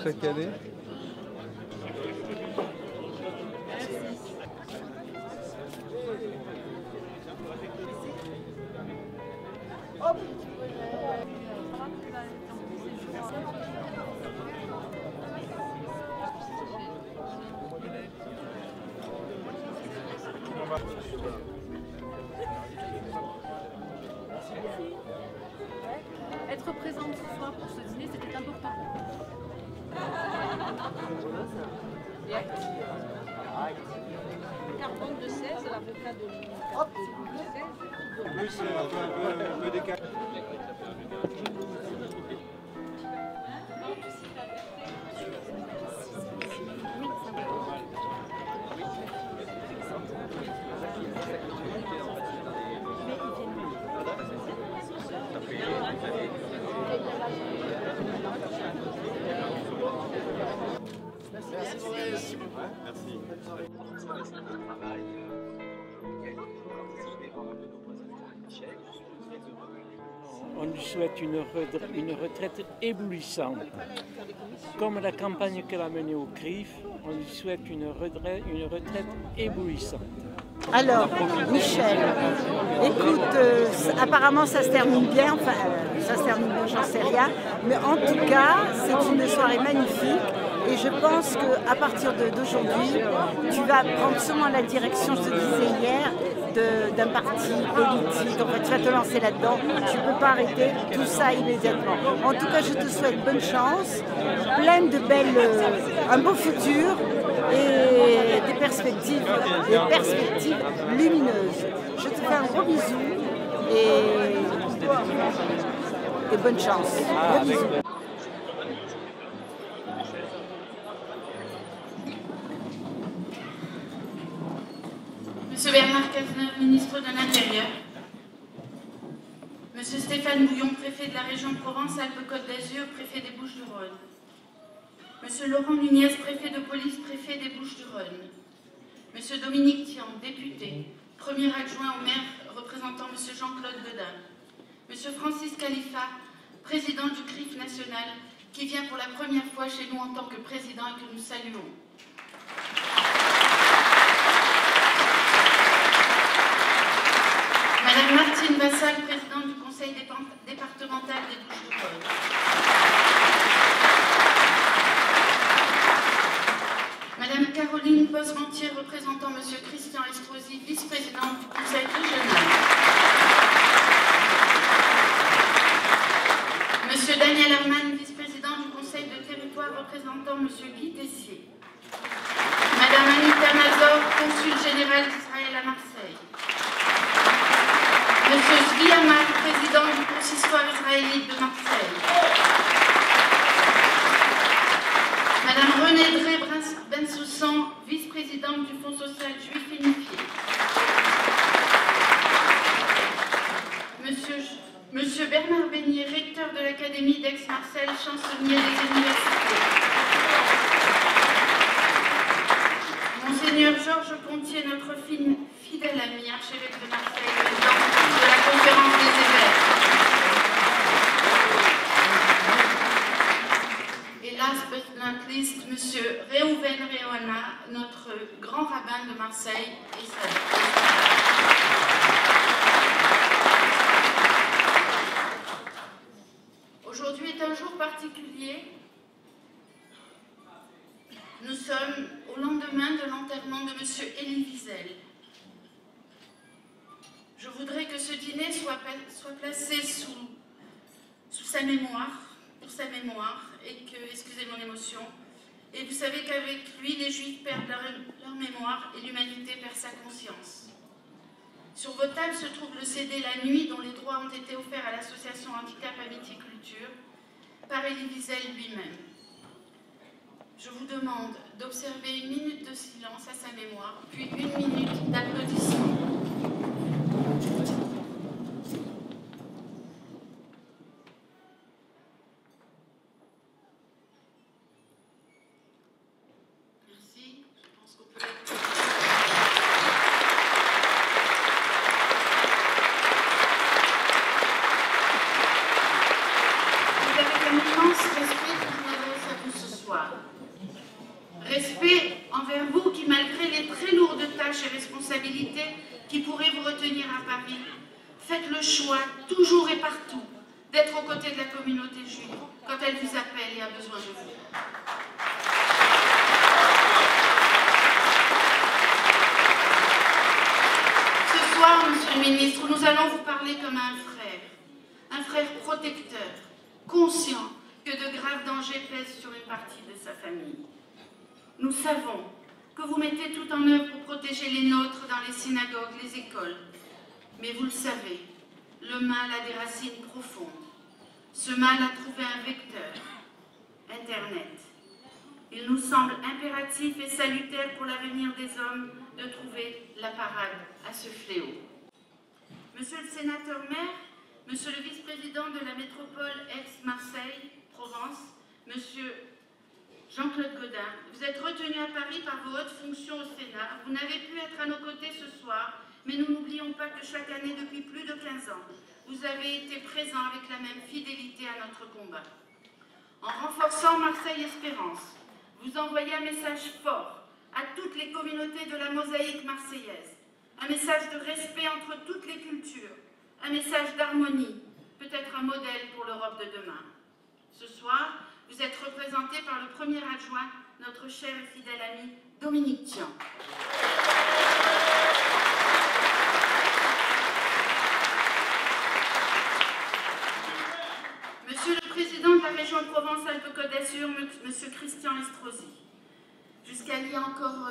chaque année. Être présente ce soir pour ce dîner, c'était important. Carbone de 16, l'avocat de Hop. Oui, c'est un peu décalé. Merci beaucoup. Merci. On lui souhaite une retraite éblouissante. Comme la campagne qu'elle a menée au CRIF, on lui souhaite une retraite éblouissante. Alors, Michel, écoute, apparemment ça se termine bien, enfin ça se termine bien, j'en sais rien, mais en tout cas, c'est une soirée magnifique et je pense qu'à partir d'aujourd'hui, tu vas prendre sûrement la direction, je te disais hier, d'un parti politique, en fait, tu vas te lancer là-dedans, tu ne peux pas arrêter tout ça immédiatement. En tout cas, je te souhaite bonne chance, plein de belles, un beau futur et des perspectives lumineuses. Je te fais un gros bisou et bonne chance. Gros bisous. Monsieur Bernard Cazeneuve, ministre de l'Intérieur. Monsieur Stéphane Bouillon, préfet de la région Provence-Alpes-Côte d'Azur, préfet des Bouches-du-Rhône. Monsieur Laurent Nunez, préfet de police, préfet des Bouches-du-Rhône. Monsieur Dominique Tian, député, premier adjoint au maire, représentant monsieur Jean-Claude Bedin. Monsieur Francis Khalifa, président du CRIF national, qui vient pour la première fois chez nous en tant que président et que nous saluons. Madame Martine Vassal, présidente du conseil départemental des Bouches-du-Rhône. Madame Caroline Posmentier, représentant monsieur Christian Estrosi, vice-présidente du conseil régional. Monsieur Daniel Herman, vice-président du conseil de territoire, représentant monsieur Guy Tessier. Madame Anita Mazor, consul général d'Israël à Marseille. Monsieur Zvi Amar, président du consistoire israélite de Marseille. Madame Renée Drey-Bensoussan, vice-présidente du Fonds social juif unifié. Monsieur Bernard Beignet, recteur de l'Académie d'Aix-Marseille, chansonnier des universités. Monseigneur Georges Pontier, notre fidèle ami, archevêque de Marseille, président de la conférence des évêques. Et last but not least, monsieur Réhouven Réoana, notre grand rabbin de Marseille et Israël. Aujourd'hui est un jour particulier. Nous sommes au lendemain de l'enterrement de monsieur Elie Wiesel. Je voudrais que ce dîner soit placé sous sa mémoire, pour sa mémoire, et que, excusez mon émotion, et vous savez qu'avec lui, les Juifs perdent leur mémoire et l'humanité perd sa conscience. Sur vos tables se trouve le CD La Nuit, dont les droits ont été offerts à l'association Handicap Amitié Culture, par Elie Wiesel lui-même. Je vous demande d'observer 1 minute de silence à sa mémoire, puis 1 minute d'applaudissements. Merci. Je pense qu'on peut... Vous avez un immense respect pour d'être aux côtés de la communauté juive quand elle vous appelle et a besoin de vous. Ce soir, Monsieur le Ministre, nous allons vous parler comme un frère protecteur, conscient que de graves dangers pèsent sur une partie de sa famille. Nous savons que vous mettez tout en œuvre pour protéger les nôtres dans les synagogues, les écoles. Mais vous le savez, le mal a des racines profondes. Ce mal a trouvé un vecteur, Internet. Il nous semble impératif et salutaire pour l'avenir des hommes de trouver la parade à ce fléau. Monsieur le sénateur maire, Monsieur le vice-président de la métropole Aix-Marseille-Provence, Monsieur Jean-Claude Gaudin, vous êtes retenu à Paris par vos hautes fonctions au Sénat. Vous n'avez pu être à nos côtés ce soir, mais nous n'oublions pas que chaque année, depuis plus de 15 ans, vous avez été présent avec la même fidélité à notre combat. En renforçant Marseille Espérance, vous envoyez un message fort à toutes les communautés de la mosaïque marseillaise, un message de respect entre toutes les cultures, un message d'harmonie, peut-être un modèle pour l'Europe de demain. Ce soir, vous êtes représenté par le premier adjoint, notre cher et fidèle ami Dominique Tian. Monsieur le président de la région Provence-Alpes-Côte d'Azur, Monsieur Christian Estrosi, jusqu'à il y a encore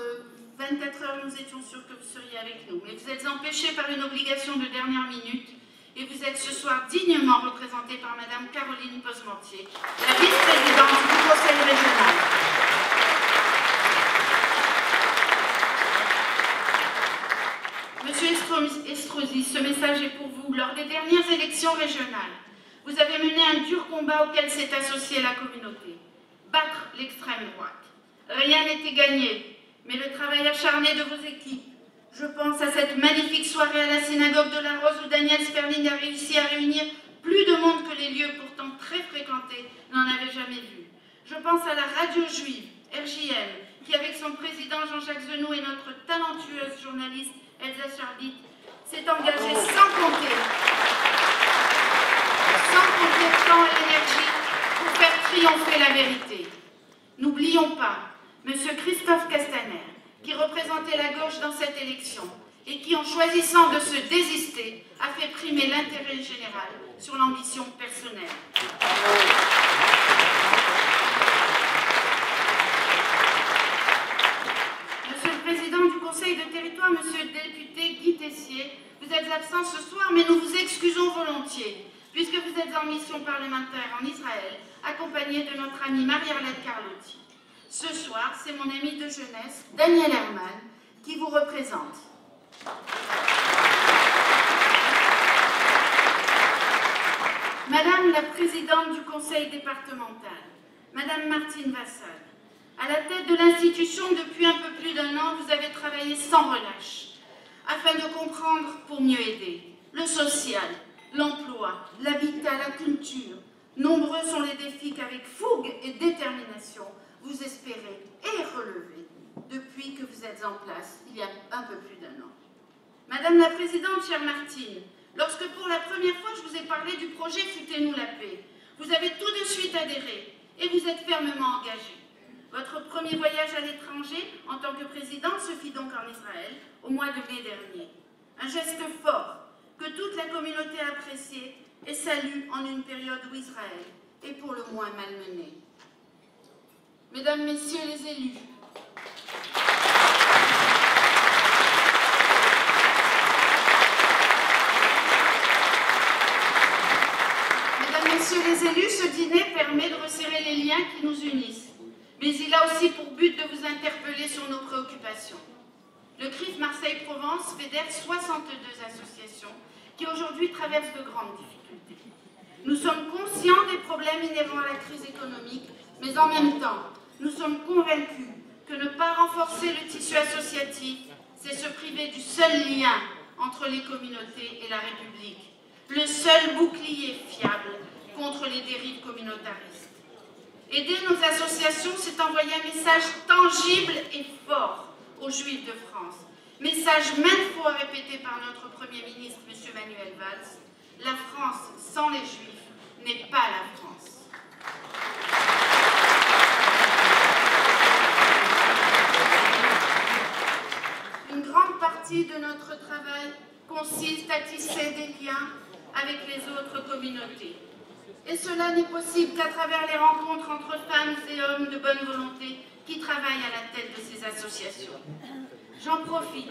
24 heures, nous étions sûrs que vous seriez avec nous, mais vous êtes empêché par une obligation de dernière minute et vous êtes ce soir dignement représenté par Madame Caroline Posmentier, la vice-présidente du Conseil régional. Monsieur Estrosi, ce message est pour vous. Lors des dernières élections régionales, vous avez mené un dur combat auquel s'est associée la communauté. Battre l'extrême droite. Rien n'était gagné, mais le travail acharné de vos équipes. Je pense à cette magnifique soirée à la synagogue de la Rose où Daniel Sperling a réussi à réunir plus de monde que les lieux pourtant très fréquentés n'en avaient jamais vu. Je pense à la radio juive, RJM, qui avec son président Jean-Jacques Zenou et notre talentueuse journaliste Elsa Chardit s'est engagée sans compter le temps et l'énergie pour faire triompher la vérité. N'oublions pas M. Christophe Castaner, qui représentait la gauche dans cette élection et qui, en choisissant de se désister, a fait primer l'intérêt général sur l'ambition personnelle. Monsieur le président du Conseil de territoire, monsieur le député Guy Tessier, vous êtes absent ce soir, mais nous vous excusons volontiers, puisque vous êtes en mission parlementaire en Israël, accompagné de notre amie Marie-Arlette Carlotti. Ce soir, c'est mon ami de jeunesse, Daniel Herman, qui vous représente. Madame la présidente du conseil départemental, Madame Martine Vassal, à la tête de l'institution depuis un peu plus d'1 an, vous avez travaillé sans relâche, afin de comprendre pour mieux aider. Le social, l'emploi, l'habitat, la culture. Nombreux sont les défis qu'avec fougue et détermination, vous espérez et relevez depuis que vous êtes en place, il y a un peu plus d'1 an. Madame la Présidente, chère Martine, lorsque pour la première fois je vous ai parlé du projet Foutez-nous la paix, vous avez tout de suite adhéré et vous êtes fermement engagé. Votre premier voyage à l'étranger en tant que présidente se fit donc en Israël au mois de mai dernier. Un geste fort que toute la communauté a apprécié et salue en une période où Israël est pour le moins malmené. Mesdames, Messieurs les élus, Messieurs les élus, ce dîner permet de resserrer les liens qui nous unissent, mais il a aussi pour but de vous interpeller sur nos préoccupations. Le CRIF Marseille-Provence fédère 62 associations qui aujourd'hui traversent de grandes difficultés. Nous sommes conscients des problèmes inhérents à la crise économique, mais en même temps, nous sommes convaincus que ne pas renforcer le tissu associatif, c'est se priver du seul lien entre les communautés et la République, le seul bouclier fiable contre les dérives communautaristes. Aider nos associations, c'est envoyer un message tangible et fort aux Juifs de France. Message maintes fois répété par notre Premier ministre, M. Manuel Valls. La France sans les Juifs n'est communauté. Et cela n'est possible qu'à travers les rencontres entre femmes et hommes de bonne volonté qui travaillent à la tête de ces associations. J'en profite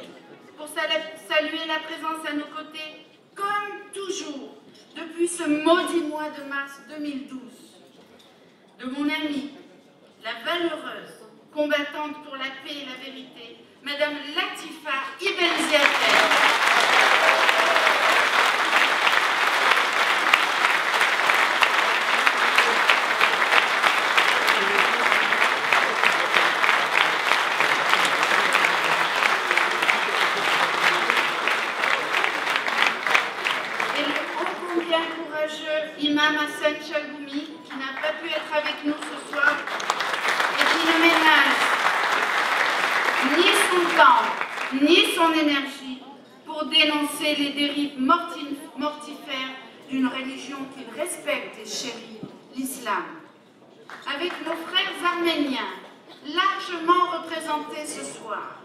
pour saluer la présence à nos côtés, comme toujours, depuis ce maudit mois de mars 2012, de mon amie, la valeureuse, combattante pour la paix et la vérité, Madame Latifa Ibn Ziader. Imam Hassan Chalgoumi, qui n'a pas pu être avec nous ce soir et qui ne ménage ni son temps, ni son énergie pour dénoncer les dérives mortifères d'une religion qu'il respecte et chérit, l'islam. Avec nos frères arméniens, largement représentés ce soir,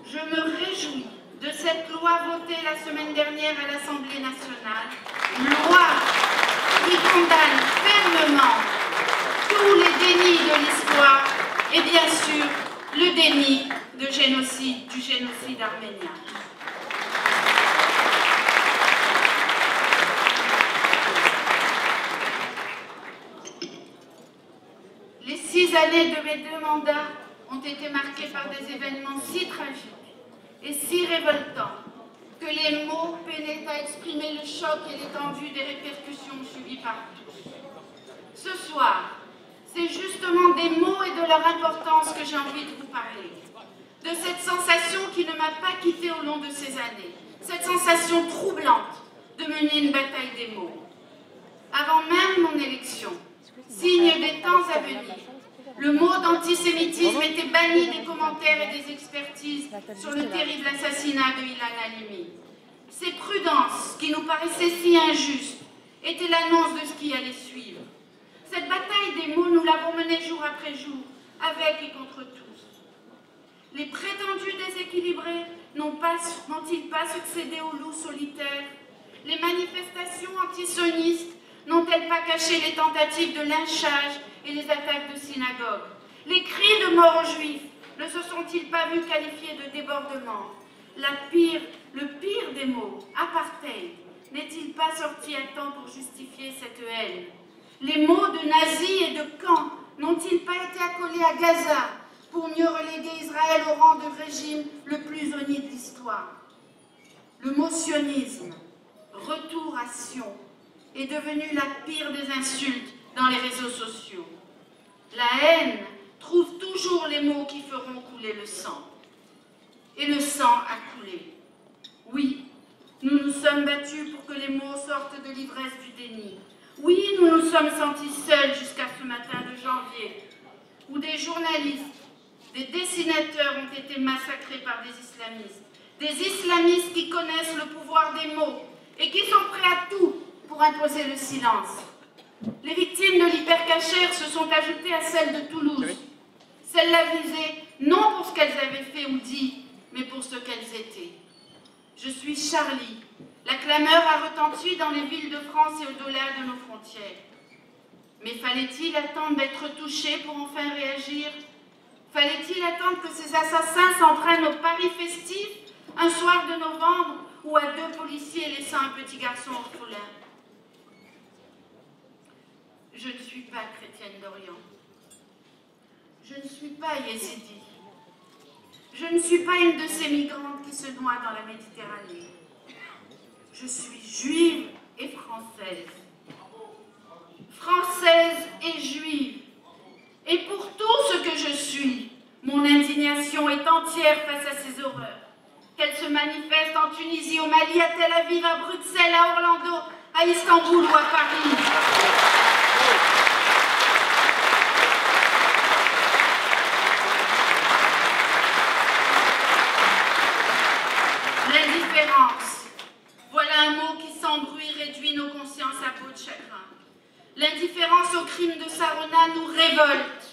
je me réjouis de cette loi votée la semaine dernière à l'Assemblée nationale, loi qui condamne fermement tous les dénis de l'histoire et bien sûr le déni du génocide arménien. Les 6 années de mes 2 mandats ont été marquées par des événements si tragiques et si révoltants que les mots peinaient à exprimer le choc et l'étendue des répercussions subies par tous. Ce soir, c'est justement des mots et de leur importance que j'ai envie de vous parler. De cette sensation qui ne m'a pas quittée au long de ces années. Cette sensation troublante de mener une bataille des mots. Avant même mon élection, signe des temps à venir, le mot d'antisémitisme était banni des commentaires et des expertises sur le terrible assassinat de Ilan Halimi. Ces prudences, qui nous paraissaient si injustes, étaient l'annonce de ce qui allait suivre. Cette bataille des mots, nous l'avons menée jour après jour, avec et contre tous. Les prétendus déséquilibrés n'ont-ils pas succédé aux loups solitaires? Les manifestations antisionistes n'ont-elles pas caché les tentatives de lynchage et les attaques de synagogues? Les cris de mort aux Juifs ne se sont-ils pas vus qualifiés de débordement? Le pire des mots, apartheid, n'est-il pas sorti à temps pour justifier cette haine? Les mots de nazis et de camps n'ont-ils pas été accolés à Gaza pour mieux reléguer Israël au rang de régime le plus honni de l'histoire? Le mot sionisme, retour à Sion, est devenu la pire des insultes dans les réseaux sociaux. La haine trouve toujours les mots qui feront couler le sang. Et le sang a coulé. Oui, nous nous sommes battus pour que les mots sortent de l'ivresse du déni. Oui, nous nous sommes sentis seuls jusqu'à ce matin de janvier, où des journalistes, des dessinateurs ont été massacrés par des islamistes qui connaissent le pouvoir des mots et qui sont prêts à tout pour imposer le silence. Les victimes de l'hypercachère se sont ajoutées à celles de Toulouse. Celles-là visées non pour ce qu'elles avaient fait ou dit, mais pour ce qu'elles étaient. Je suis Charlie. La clameur a retenti dans les villes de France et au-delà de nos frontières. Mais fallait-il attendre d'être touché pour enfin réagir? Fallait-il attendre que ces assassins s'en prennent au Paris festif, un soir de novembre, ou à 2 policiers laissant un petit garçon orphelin? Je ne suis pas chrétienne d'Orient. Je ne suis pas yézidi. Je ne suis pas une de ces migrantes qui se noient dans la Méditerranée. Je suis juive et française. Française et juive. Et pour tout ce que je suis, mon indignation est entière face à ces horreurs. Qu'elles se manifestent en Tunisie, au Mali, à Tel Aviv, à Bruxelles, à Orlando, à Istanbul ou à Paris. L'indifférence. Voilà un mot qui sans bruit réduit nos consciences à peau de chagrin. L'indifférence au crime de Sarona nous révolte.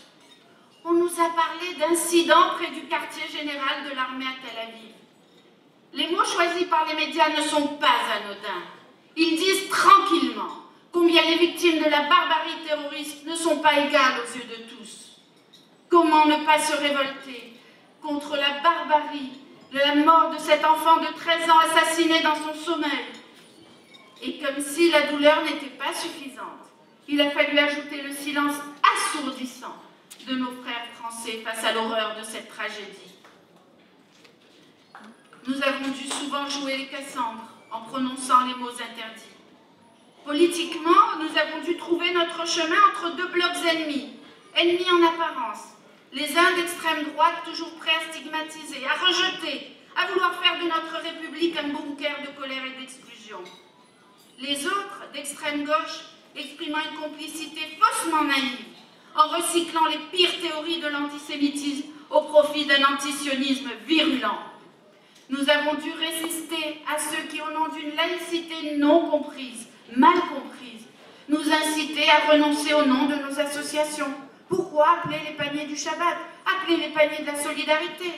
On nous a parlé d'incidents près du quartier général de l'armée à Tel Aviv. Les mots choisis par les médias ne sont pas anodins. Ils disent tranquillement combien les victimes de la barbarie terroriste ne sont pas égales aux yeux de tous. Comment ne pas se révolter contre la barbarie de la mort de cet enfant de 13 ans assassiné dans son sommeil? Et comme si la douleur n'était pas suffisante, il a fallu ajouter le silence assourdissant de nos frères français face à l'horreur de cette tragédie. Nous avons dû souvent jouer les Cassandres en prononçant les mots interdits. Politiquement, nous avons dû trouver notre chemin entre deux blocs ennemis en apparence. Les uns d'extrême droite, toujours prêts à stigmatiser, à rejeter, à vouloir faire de notre République un bunker de colère et d'exclusion. Les autres, d'extrême gauche, exprimant une complicité faussement naïve, en recyclant les pires théories de l'antisémitisme au profit d'un antisionisme virulent. Nous avons dû résister à ceux qui, au nom d'une laïcité non comprise, mal comprise, nous incitaient à renoncer au nom de nos associations. Pourquoi appeler les paniers du Shabbat? Appeler les paniers de la solidarité?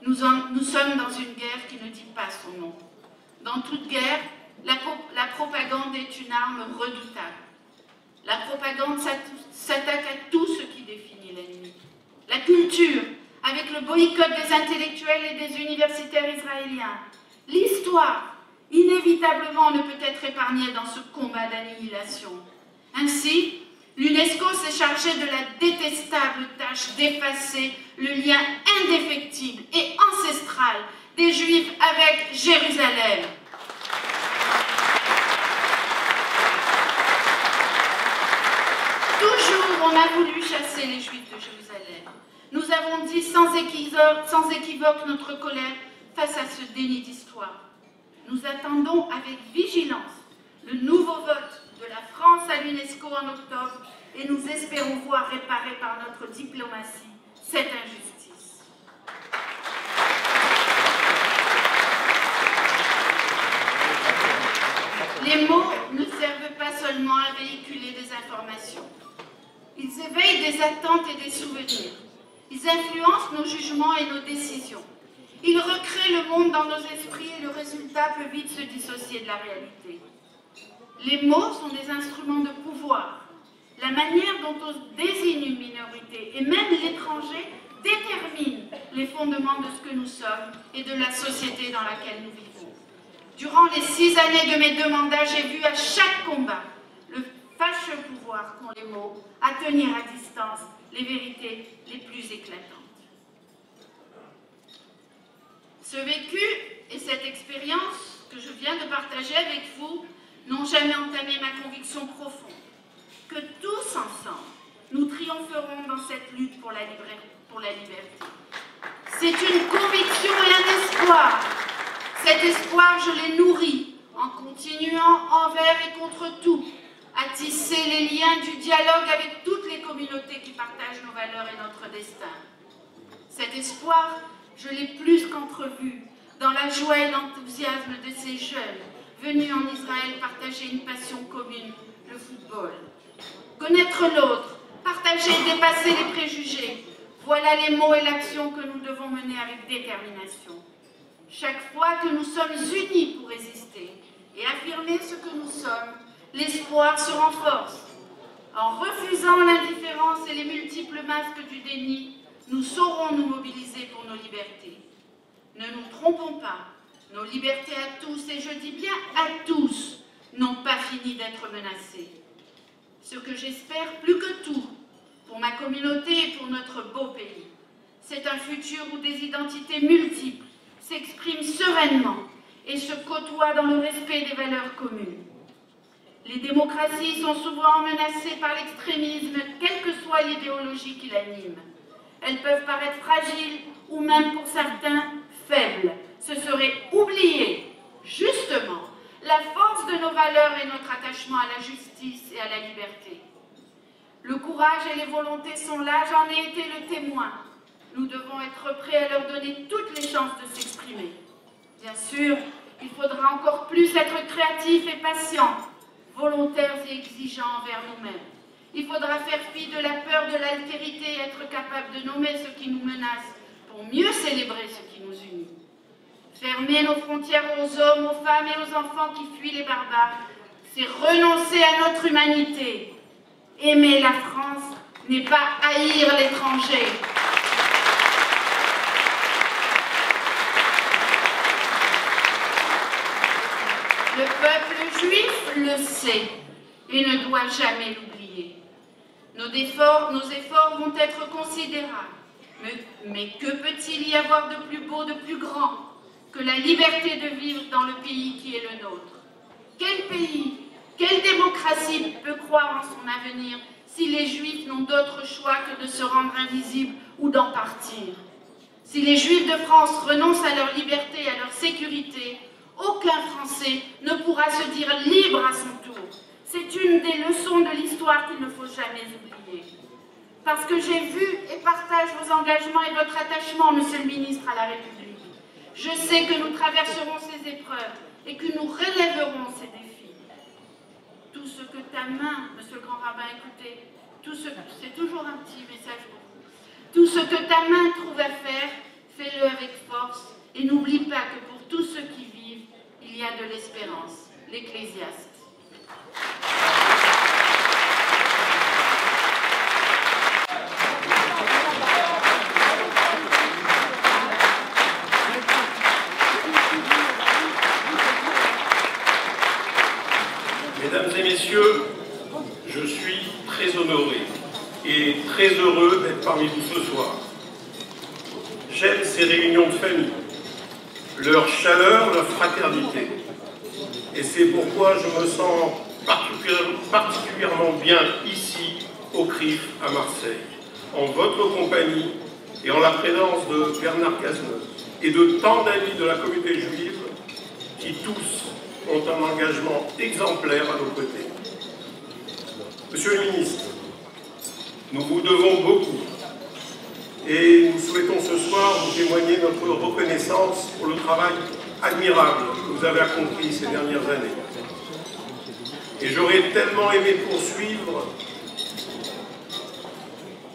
Nous sommes dans une guerre qui ne dit pas son nom. Dans toute guerre, la propagande est une arme redoutable. La propagande s'attaque à tout ce qui définit l'ennemi. La culture, avec le boycott des intellectuels et des universitaires israéliens. L'histoire, inévitablement, ne peut être épargnée dans ce combat d'annihilation. Ainsi, l'UNESCO s'est chargé de la détestable tâche d'effacer le lien indéfectible et ancestral des Juifs avec Jérusalem. Toujours, on a voulu chasser les Juifs de Jérusalem. Nous avons dit sans équivoque notre colère face à ce déni d'histoire. Nous attendons avec vigilance le nouveau vote de la France à l'UNESCO en octobre et nous espérons voir réparer par notre diplomatie cette injustice. Les mots ne servent pas seulement à véhiculer des informations. Ils éveillent des attentes et des souvenirs. Ils influencent nos jugements et nos décisions. Ils recréent le monde dans nos esprits et le résultat peut vite se dissocier de la réalité. Les mots sont des instruments de pouvoir. La manière dont on désigne une minorité et même l'étranger détermine les fondements de ce que nous sommes et de la société dans laquelle nous vivons. Durant les 6 années de mes 2 mandats, j'ai vu à chaque combat le fâcheux pouvoir qu'ont les mots à tenir à distance les vérités les plus éclatantes. Ce vécu et cette expérience que je viens de partager avec vous n'ont jamais entamé ma conviction profonde que tous ensemble, nous triompherons dans cette lutte pour la liberté. C'est une conviction et un espoir. Cet espoir, je l'ai nourri en continuant envers et contre tout à tisser les liens du dialogue avec toutes les communautés qui partagent nos valeurs et notre destin. Cet espoir, je l'ai plus qu'entrevu dans la joie et l'enthousiasme de ces jeunes venus en Israël partager une passion commune, le football. Connaître l'autre, partager et dépasser les préjugés, voilà les mots et l'action que nous devons mener avec détermination. Chaque fois que nous sommes unis pour résister et affirmer ce que nous sommes, l'espoir se renforce. En refusant l'indifférence et les multiples masques du déni, nous saurons nous mobiliser pour nos libertés. Ne nous trompons pas, nos libertés à tous, et je dis bien à tous, n'ont pas fini d'être menacées. Ce que j'espère plus que tout, pour ma communauté et pour notre beau pays, c'est un futur où des identités multiples s'expriment sereinement et se côtoient dans le respect des valeurs communes. Les démocraties sont souvent menacées par l'extrémisme, quelle que soit l'idéologie qui l'anime. Elles peuvent paraître fragiles ou même pour certains faibles. Ce serait oublier, justement, la force de nos valeurs et notre attachement à la justice et à la liberté. Le courage et les volontés sont là, j'en ai été le témoin. Nous devons être prêts à leur donner toutes les chances de s'exprimer. Bien sûr, il faudra encore plus être créatifs et patients, volontaires et exigeants envers nous-mêmes. Il faudra faire fi de la peur de l'altérité et être capable de nommer ce qui nous menace pour mieux célébrer ce qui nous unit. Fermer nos frontières aux hommes, aux femmes et aux enfants qui fuient les barbares, c'est renoncer à notre humanité. Aimer la France n'est pas haïr l'étranger. Le peuple juif le sait et ne doit jamais l'oublier. Nos efforts vont être considérables. Mais que peut-il y avoir de plus beau, de plus grand que la liberté de vivre dans le pays qui est le nôtre? Quel pays, quelle démocratie peut croire en son avenir si les Juifs n'ont d'autre choix que de se rendre invisibles ou d'en partir? Si les Juifs de France renoncent à leur liberté et à leur sécurité, aucun Français ne pourra se dire libre à son tour. C'est une des leçons de l'histoire qu'il ne faut jamais oublier. Parce que j'ai vu et partage vos engagements et votre attachement, Monsieur le ministre, à la République. Je sais que nous traverserons ces épreuves et que nous relèverons ces défis. Tout ce que ta main, Monsieur le grand rabbin, écoutez, c'est toujours un petit message pour vous. Tout ce que ta main trouve à faire, fais-le avec force et n'oublie pas que pour tous ceux qui vivent, il y a de l'espérance. L'Ecclésiaste. Mesdames et messieurs, je suis très honoré et très heureux d'être parmi vous ce soir. J'aime ces réunions de famille, leur chaleur, leur fraternité. Et c'est pourquoi je me sens particulièrement bien ici, au CRIF, à Marseille, en votre compagnie et en la présence de Bernard Cazeneuve et de tant d'amis de la communauté juive qui tous ont un engagement exemplaire à nos côtés. Monsieur le ministre, nous vous devons beaucoup et nous souhaitons ce soir vous témoigner notre reconnaissance pour le travail admirable que vous avez accompli ces dernières années. Et j'aurais tellement aimé poursuivre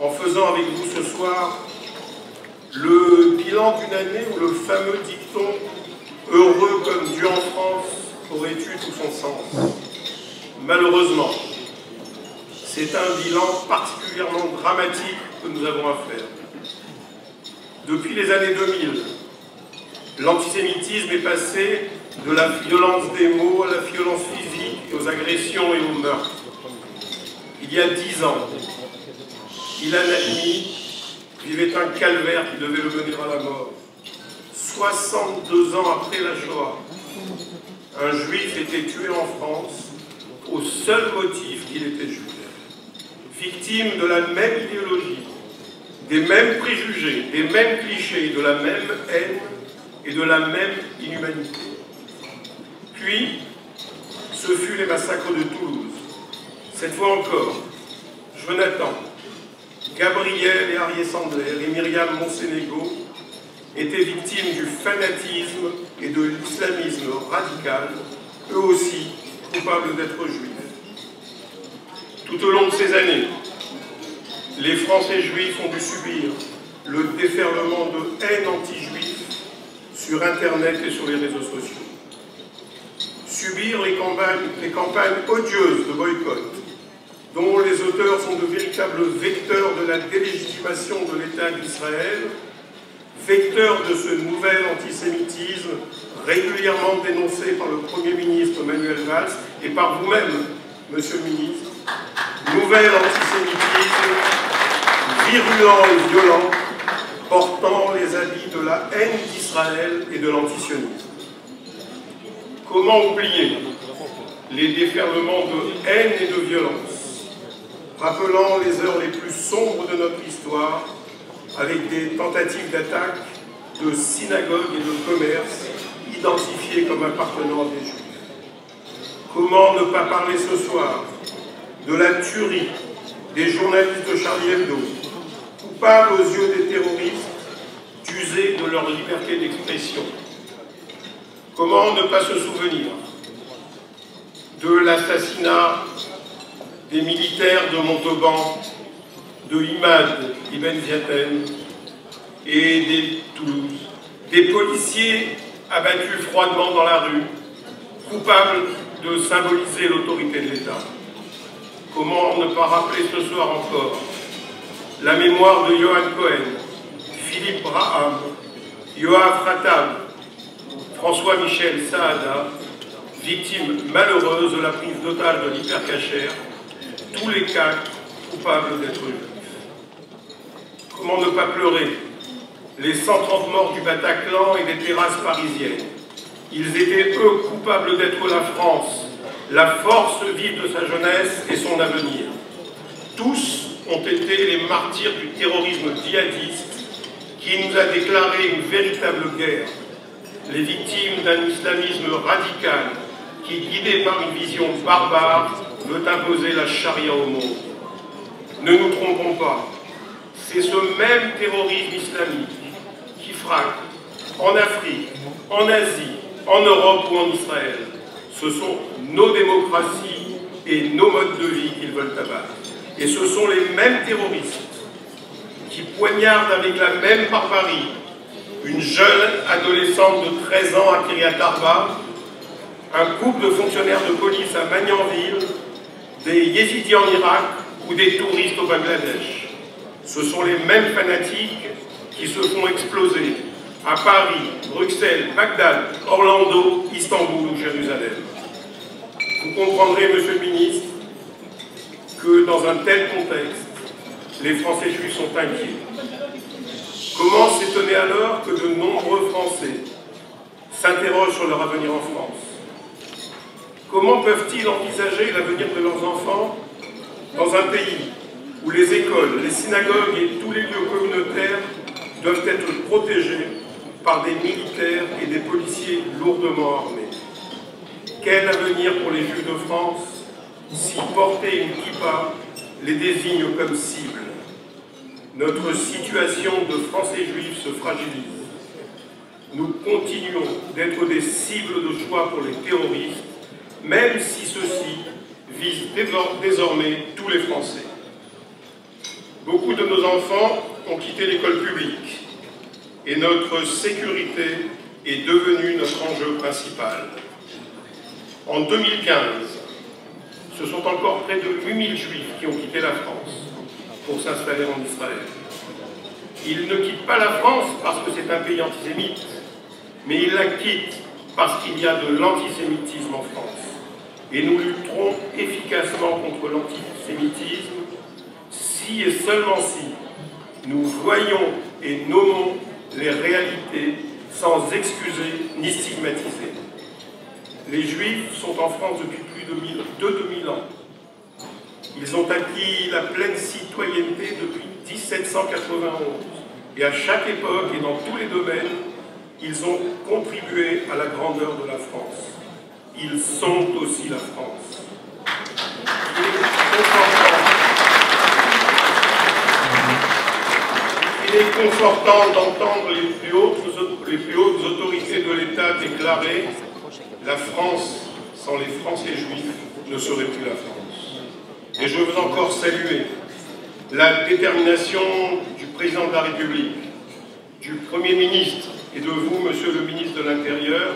en faisant avec vous ce soir le bilan d'une année où le fameux dicton « heureux comme Dieu en France » aurait eu tout son sens. Malheureusement, c'est un bilan particulièrement dramatique que nous avons à faire. Depuis les années 2000, l'antisémitisme est passé de la violence des mots à la violence physique, aux agressions et aux meurtres. Il y a 10 ans, Ilan Halimi vivait un calvaire qui devait le mener à la mort. 62 ans après la Shoah, un juif était tué en France au seul motif qu'il était juif. Victime de la même idéologie, des mêmes préjugés, des mêmes clichés, de la même haine et de la même inhumanité. Puis, ce fut les massacres de Toulouse. Cette fois encore, Jonathan, Gabriel et Arié Sandler et Myriam Monsénégo étaient victimes du fanatisme et de l'islamisme radical, eux aussi coupables d'être juifs. Tout au long de ces années, les Français juifs ont dû subir le déferlement de haine anti-juif sur Internet et sur les réseaux sociaux. Subir les campagnes odieuses de boycott, dont les auteurs sont de véritables vecteurs de la délégitimation de l'État d'Israël, vecteurs de ce nouvel antisémitisme régulièrement dénoncé par le Premier ministre Manuel Valls et par vous-même, Monsieur le ministre, nouvel antisémitisme virulent et violent, portant les habits de la haine d'Israël et de l'antisionisme. Comment oublier les déferlements de haine et de violence, rappelant les heures les plus sombres de notre histoire, avec des tentatives d'attaque de synagogues et de commerces identifiés comme appartenant à des juifs. Comment ne pas parler ce soir de la tuerie des journalistes de Charlie Hebdo, coupables aux yeux des terroristes d'user de leur liberté d'expression? Comment ne pas se souvenir de l'assassinat des militaires de Montauban, de Imad Ibn Ziaten et des Toulouse, des policiers abattus froidement dans la rue, coupables de symboliser l'autorité de l'État. Comment ne pas rappeler ce soir encore la mémoire de Johan Cohen, Philippe Braham, Yoav Rattab, François-Michel Saada, victimes malheureuses de la prise d'otage de l'hypercacher, tous les quatre coupables d'être juifs. Comment ne pas pleurer les 130 morts du Bataclan et des terrasses parisiennes? Ils étaient, eux, coupables d'être la France, la force vive de sa jeunesse et son avenir. Tous ont été les martyrs du terrorisme djihadiste qui nous a déclaré une véritable guerre, les victimes d'un islamisme radical qui, guidé par une vision barbare, veut imposer la charia au monde. Ne nous trompons pas, c'est ce même terrorisme islamique qui frappe en Afrique, en Asie, en Europe ou en Israël. Ce sont nos démocraties et nos modes de vie qu'ils veulent abattre. Et ce sont les mêmes terroristes qui poignardent avec la même barbarie une jeune adolescente de 13 ans à Kiryat Arba, un couple de fonctionnaires de police à Magnanville, des yézidis en Irak ou des touristes au Bangladesh. Ce sont les mêmes fanatiques qui se font exploser à Paris, Bruxelles, Bagdad, Orlando, Istanbul ou Jérusalem. Vous comprendrez, Monsieur le Ministre, que dans un tel contexte, les Français juifs sont inquiets. Comment s'étonner alors que de nombreux Français s'interrogent sur leur avenir en France? Comment peuvent-ils envisager l'avenir de leurs enfants dans un pays où les écoles, les synagogues et tous les lieux communautaires doivent être protégés par des militaires et des policiers lourdement armés? Quel avenir pour les Juifs de France si porter une kippa les désigne comme cible? Notre situation de Français juifs se fragilise. Nous continuons d'être des cibles de choix pour les terroristes, même si ceux-ci visent désormais tous les Français. Beaucoup de nos enfants ont quitté l'école publique et notre sécurité est devenue notre enjeu principal. En 2015, ce sont encore près de 8000 Juifs qui ont quitté la France pour s'installer en Israël. Ils ne quittent pas la France parce que c'est un pays antisémite, mais ils la quittent parce qu'il y a de l'antisémitisme en France. Et nous lutterons efficacement contre l'antisémitisme si et seulement si nous voyons et nommons les réalités sans excuser ni stigmatiser. Les Juifs sont en France depuis plus de 2000 ans. Ils ont acquis la pleine citoyenneté depuis 1791. Et à chaque époque et dans tous les domaines, ils ont contribué à la grandeur de la France. Ils sont aussi la France. Il est confortant d'entendre les plus hautes autorités de l'État déclarer « La France, sans les Français juifs, ne serait plus la France ». Et je veux encore saluer la détermination du Président de la République, du Premier ministre et de vous, Monsieur le ministre de l'Intérieur,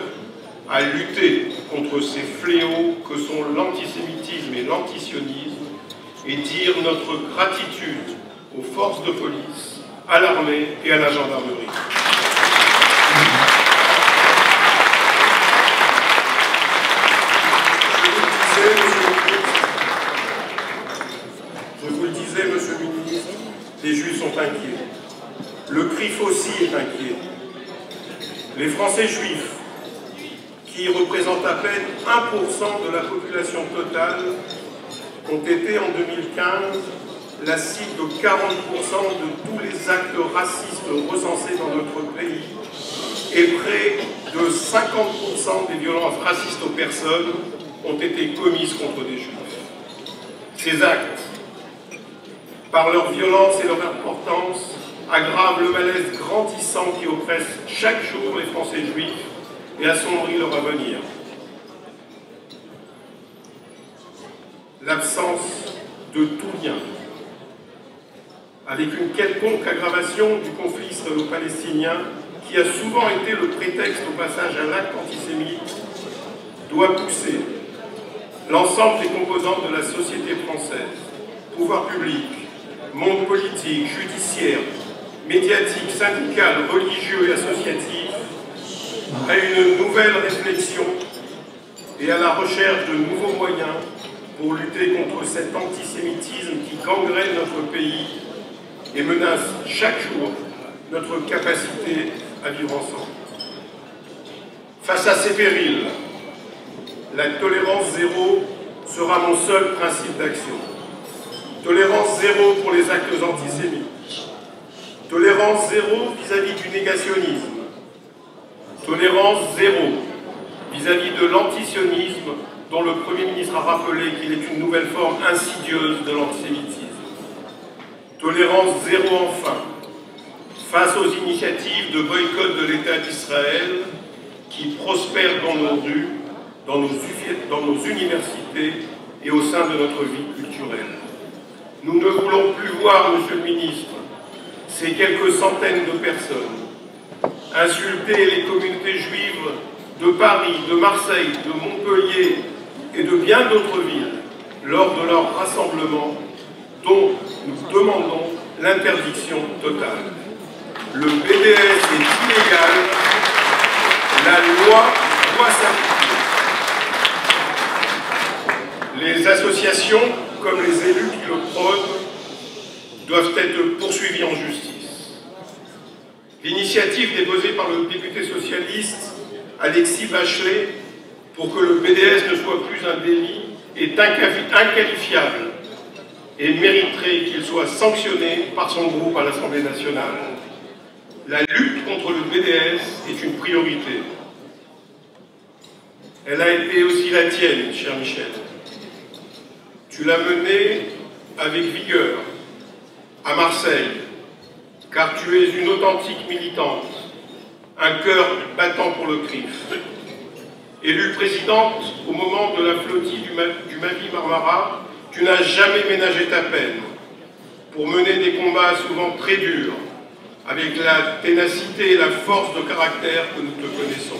à lutter contre ces fléaux que sont l'antisémitisme et l'antisionisme et dire notre gratitude aux forces de police, à l'armée et à la gendarmerie. Je vous le disais, Monsieur le ministre, les Juifs sont inquiets. Le CRIF aussi est inquiet. Les Français juifs, qui représentent à peine 1% de la population totale, ont été en 2015 la cible de 40% de tous les actes racistes recensés dans notre pays et près de 50% des violences racistes aux personnes ont été commises contre des Juifs. Ces actes, par leur violence et leur importance, aggravent le malaise grandissant qui oppresse chaque jour les Français juifs et assombrit leur avenir. L'absence de tout lien avec une quelconque aggravation du conflit israélo-palestinien qui a souvent été le prétexte au passage à l'acte antisémite, doit pousser l'ensemble des composantes de la société française, pouvoir public, monde politique, judiciaire, médiatique, syndical, religieux et associatif, à une nouvelle réflexion et à la recherche de nouveaux moyens pour lutter contre cet antisémitisme qui gangrène notre pays et menace chaque jour notre capacité à vivre ensemble. Face à ces périls, la tolérance zéro sera mon seul principe d'action. Tolérance zéro pour les actes antisémites. Tolérance zéro vis-à-vis du négationnisme. Tolérance zéro vis-à-vis de l'antisionisme dont le Premier ministre a rappelé qu'il est une nouvelle forme insidieuse de l'antisémitisme. Tolérance zéro enfin face aux initiatives de boycott de l'État d'Israël qui prospèrent dans nos rues, dans nos universités et au sein de notre vie culturelle. Nous ne voulons plus voir, Monsieur le Ministre, ces quelques centaines de personnes insulter les communautés juives de Paris, de Marseille, de Montpellier et de bien d'autres villes lors de leur rassemblement dont nous demandons l'interdiction totale. Le BDS est illégal, la loi doit s'appliquer. Les associations, comme les élus qui le prônent, doivent être poursuivies en justice. L'initiative déposée par le député socialiste Alexis Bachelet pour que le BDS ne soit plus un délit est inqualifiable et mériterait qu'il soit sanctionné par son groupe à l'Assemblée nationale. La lutte contre le BDS est une priorité. Elle a été aussi la tienne, cher Michel. Tu l'as menée avec vigueur à Marseille, car tu es une authentique militante, un cœur battant pour le CRIF. Élue présidente au moment de la flottille du Mavi Marmara, tu n'as jamais ménagé ta peine pour mener des combats souvent très durs, avec la ténacité et la force de caractère que nous te connaissons.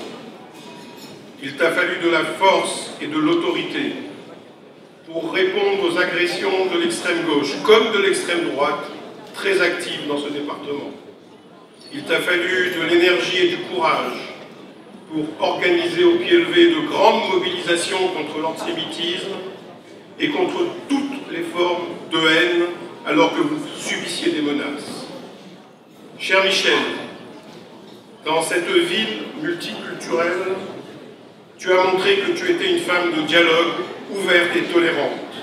Il t'a fallu de la force et de l'autorité pour répondre aux agressions de l'extrême gauche comme de l'extrême droite, très active dans ce département. Il t'a fallu de l'énergie et du courage pour organiser au pied levé de grandes mobilisations contre l'antisémitisme et contre toutes les formes de haine alors que vous subissiez des menaces. Cher Michel, dans cette ville multiculturelle, tu as montré que tu étais une femme de dialogue, ouverte et tolérante,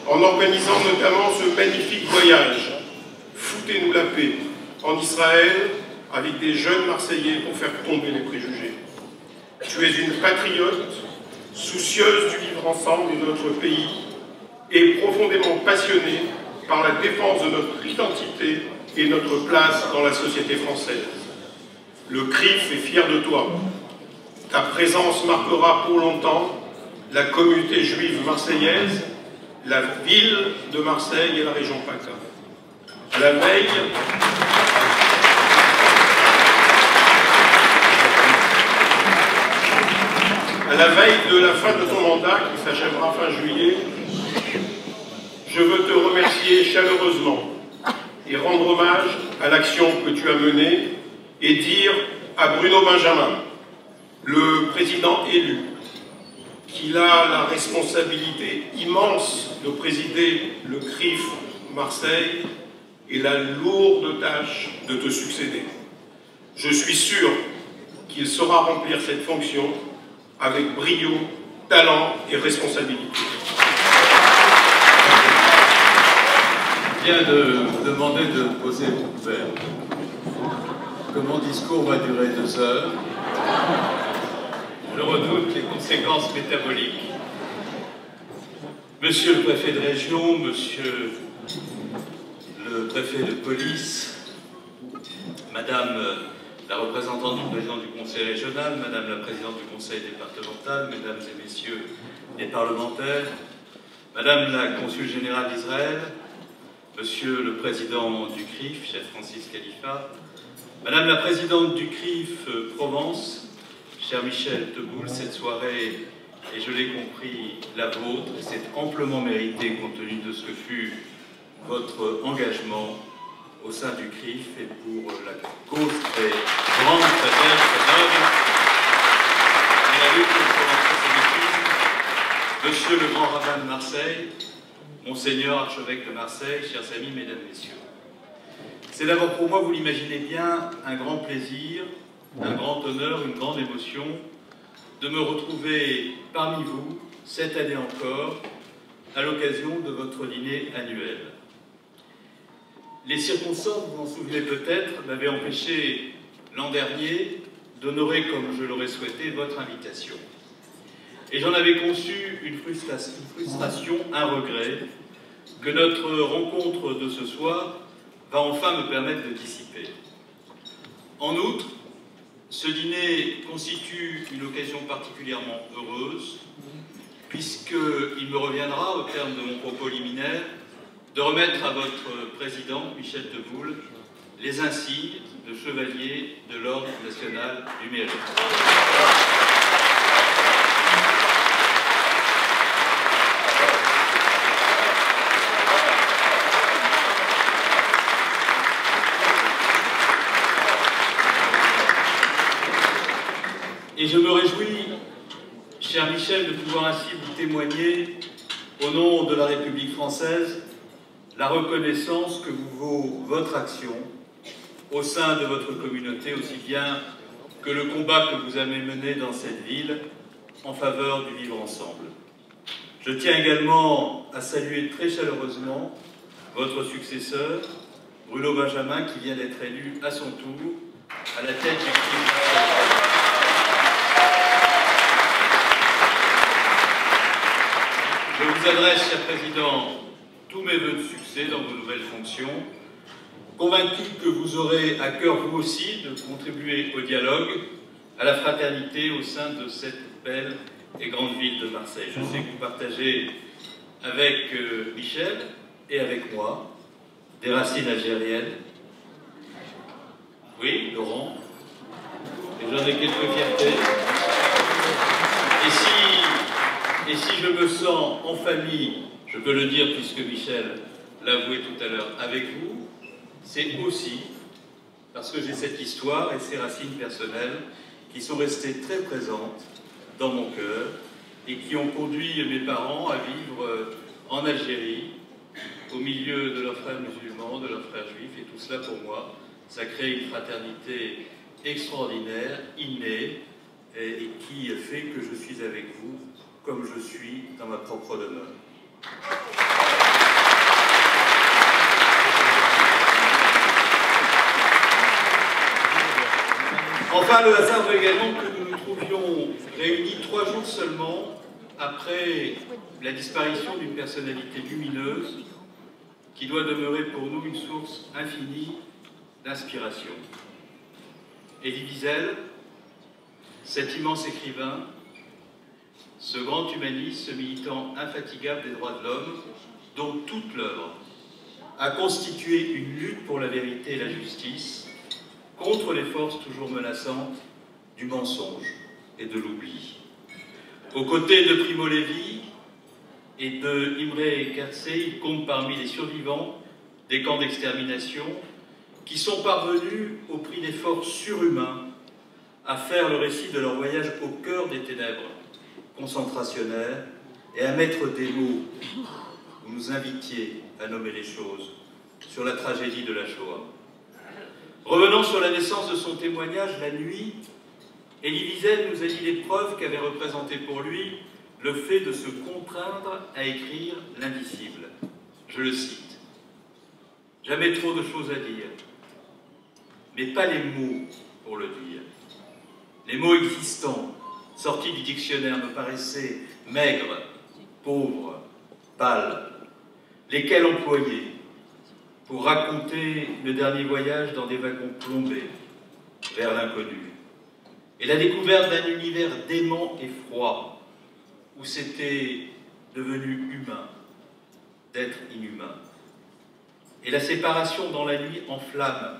en organisant notamment ce magnifique voyage « Foutez-nous la paix » en Israël avec des jeunes Marseillais pour faire tomber les préjugés. Tu es une patriote, soucieuse du vivre ensemble de notre pays et profondément passionnée par la défense de notre identité et notre place dans la société française. Le CRIF est fier de toi. Ta présence marquera pour longtemps la communauté juive marseillaise, la ville de Marseille et la région PACA. À la veille de la fin de ton mandat, qui s'achèvera fin juillet, je veux te remercier chaleureusement et rendre hommage à l'action que tu as menée et dire à Bruno Benjamin, le président élu, qu'il a la responsabilité immense de présider le CRIF Marseille et la lourde tâche de te succéder. Je suis sûr qu'il saura remplir cette fonction avec brio, talent et responsabilité. Je viens de demander de poser vos couverts. Comme mon discours va durer 2 heures, je redoute les conséquences métaboliques. Monsieur le préfet de région, monsieur le préfet de police, madame la représentante du président du conseil régional, madame la présidente du conseil départemental, mesdames et messieurs les parlementaires, madame la consul générale d'Israël, monsieur le président du CRIF, chef Francis Khalifa, Madame la présidente du CRIF Provence, cher Michel Teboul, cette soirée, et je l'ai compris, la vôtre, c'est amplement mérité compte tenu de ce que fut votre engagement au sein du CRIF et pour la cause très grande, très belle, très noble, et la lutte contre l'antisémitisme. Monsieur le grand rabbin de Marseille, Monseigneur archevêque de Marseille, chers amis, mesdames, messieurs. C'est d'abord pour moi, vous l'imaginez bien, un grand plaisir, un grand honneur, une grande émotion de me retrouver parmi vous, cette année encore, à l'occasion de votre dîner annuel. Les circonstances, vous vous en souvenez peut-être, m'avaient empêché l'an dernier d'honorer comme je l'aurais souhaité votre invitation. Et j'en avais conçu une frustration, un regret, que notre rencontre de ce soir va enfin me permettre de dissiper. En outre, ce dîner constitue une occasion particulièrement heureuse, puisqu'il me reviendra, au terme de mon propos liminaire, de remettre à votre président, Michel Teboul, les insignes de chevalier de l'Ordre national du Mérite. Et je me réjouis, cher Michel, de pouvoir ainsi vous témoigner, au nom de la République française, la reconnaissance que vous vaut votre action au sein de votre communauté, aussi bien que le combat que vous avez mené dans cette ville en faveur du vivre ensemble. Je tiens également à saluer très chaleureusement votre successeur, Bruno Benjamin, qui vient d'être élu à son tour à la tête du CRIF. Je vous adresse, cher Président, tous mes vœux de succès dans vos nouvelles fonctions, convaincu que vous aurez à cœur, vous aussi, de contribuer au dialogue, à la fraternité au sein de cette belle et grande ville de Marseille. Je sais que vous partagez avec Michel et avec moi des racines algériennes. Oui, Laurent, et j'en ai quelques fiertés. Et si je me sens en famille, je peux le dire puisque Michel l'a avoué tout à l'heure, avec vous, c'est aussi parce que j'ai cette histoire et ces racines personnelles qui sont restées très présentes dans mon cœur et qui ont conduit mes parents à vivre en Algérie, au milieu de leurs frères musulmans, de leurs frères juifs, et tout cela pour moi, ça crée une fraternité extraordinaire, innée, et qui fait que je suis avec vous comme je suis dans ma propre demeure. Enfin, le hasard veut également que nous nous trouvions réunis 3 jours seulement après la disparition d'une personnalité lumineuse qui doit demeurer pour nous une source infinie d'inspiration. Elie Wiesel, cet immense écrivain, ce grand humaniste, ce militant infatigable des droits de l'homme, dont toute l'œuvre a constitué une lutte pour la vérité et la justice, contre les forces toujours menaçantes du mensonge et de l'oubli. Aux côtés de Primo Levi et de Imre Kertész, il compte parmi les survivants des camps d'extermination qui sont parvenus, au prix d'efforts surhumains, à faire le récit de leur voyage au cœur des ténèbres concentrationnaires et à mettre des mots, vous nous invitiez à nommer les choses, sur la tragédie de la Shoah. Revenant sur la naissance de son témoignage la nuit, Elie Wiesel nous a dit les preuves qu'avait représentées pour lui le fait de se contraindre à écrire l'indicible. Je le cite. « Jamais trop de choses à dire, mais pas les mots pour le dire. Les mots existants, sortis du dictionnaire, me paraissaient maigres, pauvres, pâles. Lesquels employer pour raconter le dernier voyage dans des wagons plombés vers l'inconnu, et la découverte d'un univers dément et froid, où c'était devenu humain, d'être inhumain, et la séparation dans la nuit en flamme,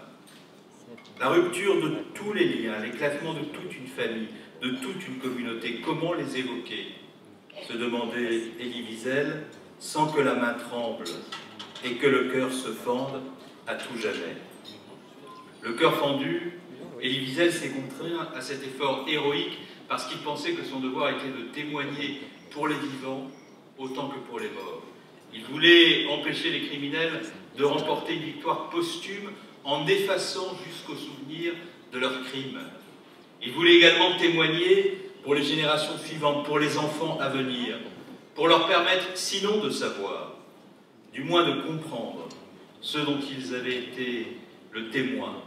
La rupture de tous les liens, l'éclatement de toute une famille, de toute une communauté, comment les évoquer? Se demandait Elie Wiesel, sans que la main tremble et que le cœur se fende à tout jamais. Le cœur fendu, Elie Wiesel s'est contraint à cet effort héroïque parce qu'il pensait que son devoir était de témoigner pour les vivants autant que pour les morts. Il voulait empêcher les criminels de remporter une victoire posthume en effaçant jusqu'au souvenir de leurs crimes. Il voulait également témoigner pour les générations suivantes, pour les enfants à venir, pour leur permettre, sinon de savoir, du moins de comprendre ce dont ils avaient été le témoin,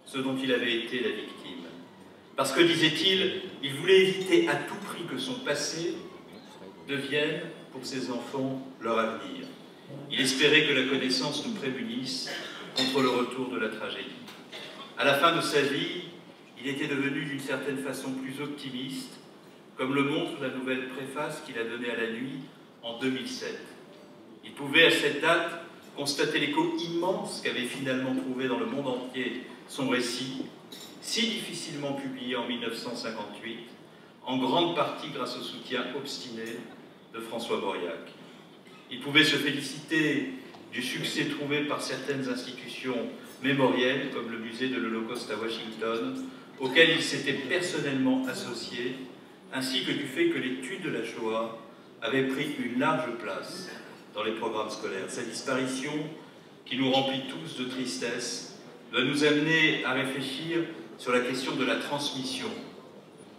ce dont il avait été la victime. Parce que, disait-il, il voulait éviter à tout prix que son passé devienne, pour ses enfants, leur avenir. Il espérait que la connaissance nous prémunisse contre le retour de la tragédie. À la fin de sa vie, il était devenu d'une certaine façon plus optimiste, comme le montre la nouvelle préface qu'il a donnée à la nuit en 2007. Il pouvait à cette date constater l'écho immense qu'avait finalement trouvé dans le monde entier son récit, si difficilement publié en 1958, en grande partie grâce au soutien obstiné de François Mauriac. Il pouvait se féliciter du succès trouvé par certaines institutions mémorielles, comme le musée de l'Holocauste à Washington, auquel il s'était personnellement associé, ainsi que du fait que l'étude de la Shoah avait pris une large place dans les programmes scolaires. Sa disparition, qui nous remplit tous de tristesse, doit nous amener à réfléchir sur la question de la transmission,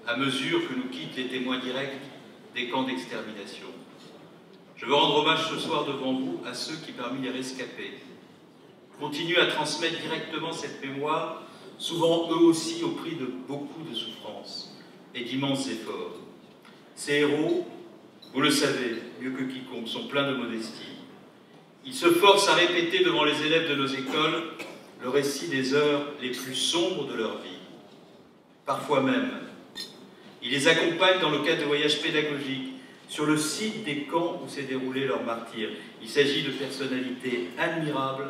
à mesure que nous quittent les témoins directs des camps d'extermination. Je veux rendre hommage ce soir devant vous à ceux qui, parmi les rescapés, continuent à transmettre directement cette mémoire, souvent eux aussi au prix de beaucoup de souffrances et d'immenses efforts. Ces héros, vous le savez mieux que quiconque, sont pleins de modestie. Ils se forcent à répéter devant les élèves de nos écoles le récit des heures les plus sombres de leur vie. Parfois même, ils les accompagnent dans le cadre de voyages pédagogiques sur le site des camps où s'est déroulé leur martyre. Il s'agit de personnalités admirables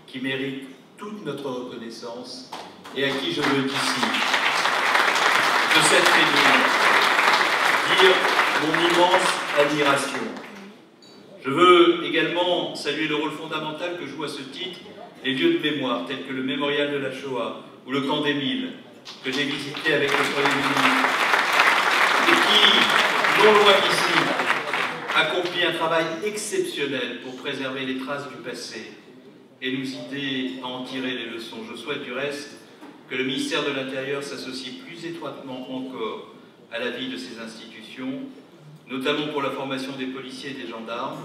qui méritent toute notre reconnaissance et à qui je veux ici, de cette tribune, dire mon immense admiration. Je veux également saluer le rôle fondamental que jouent à ce titre les lieux de mémoire, tels que le mémorial de la Shoah ou le camp d'Émile, que j'ai visité avec le Premier ministre, et qui, non loin d'ici, accomplit un travail exceptionnel pour préserver les traces du passé et nous aider à en tirer les leçons. Je souhaite du reste que le ministère de l'Intérieur s'associe plus étroitement encore à la vie de ces institutions, notamment pour la formation des policiers et des gendarmes,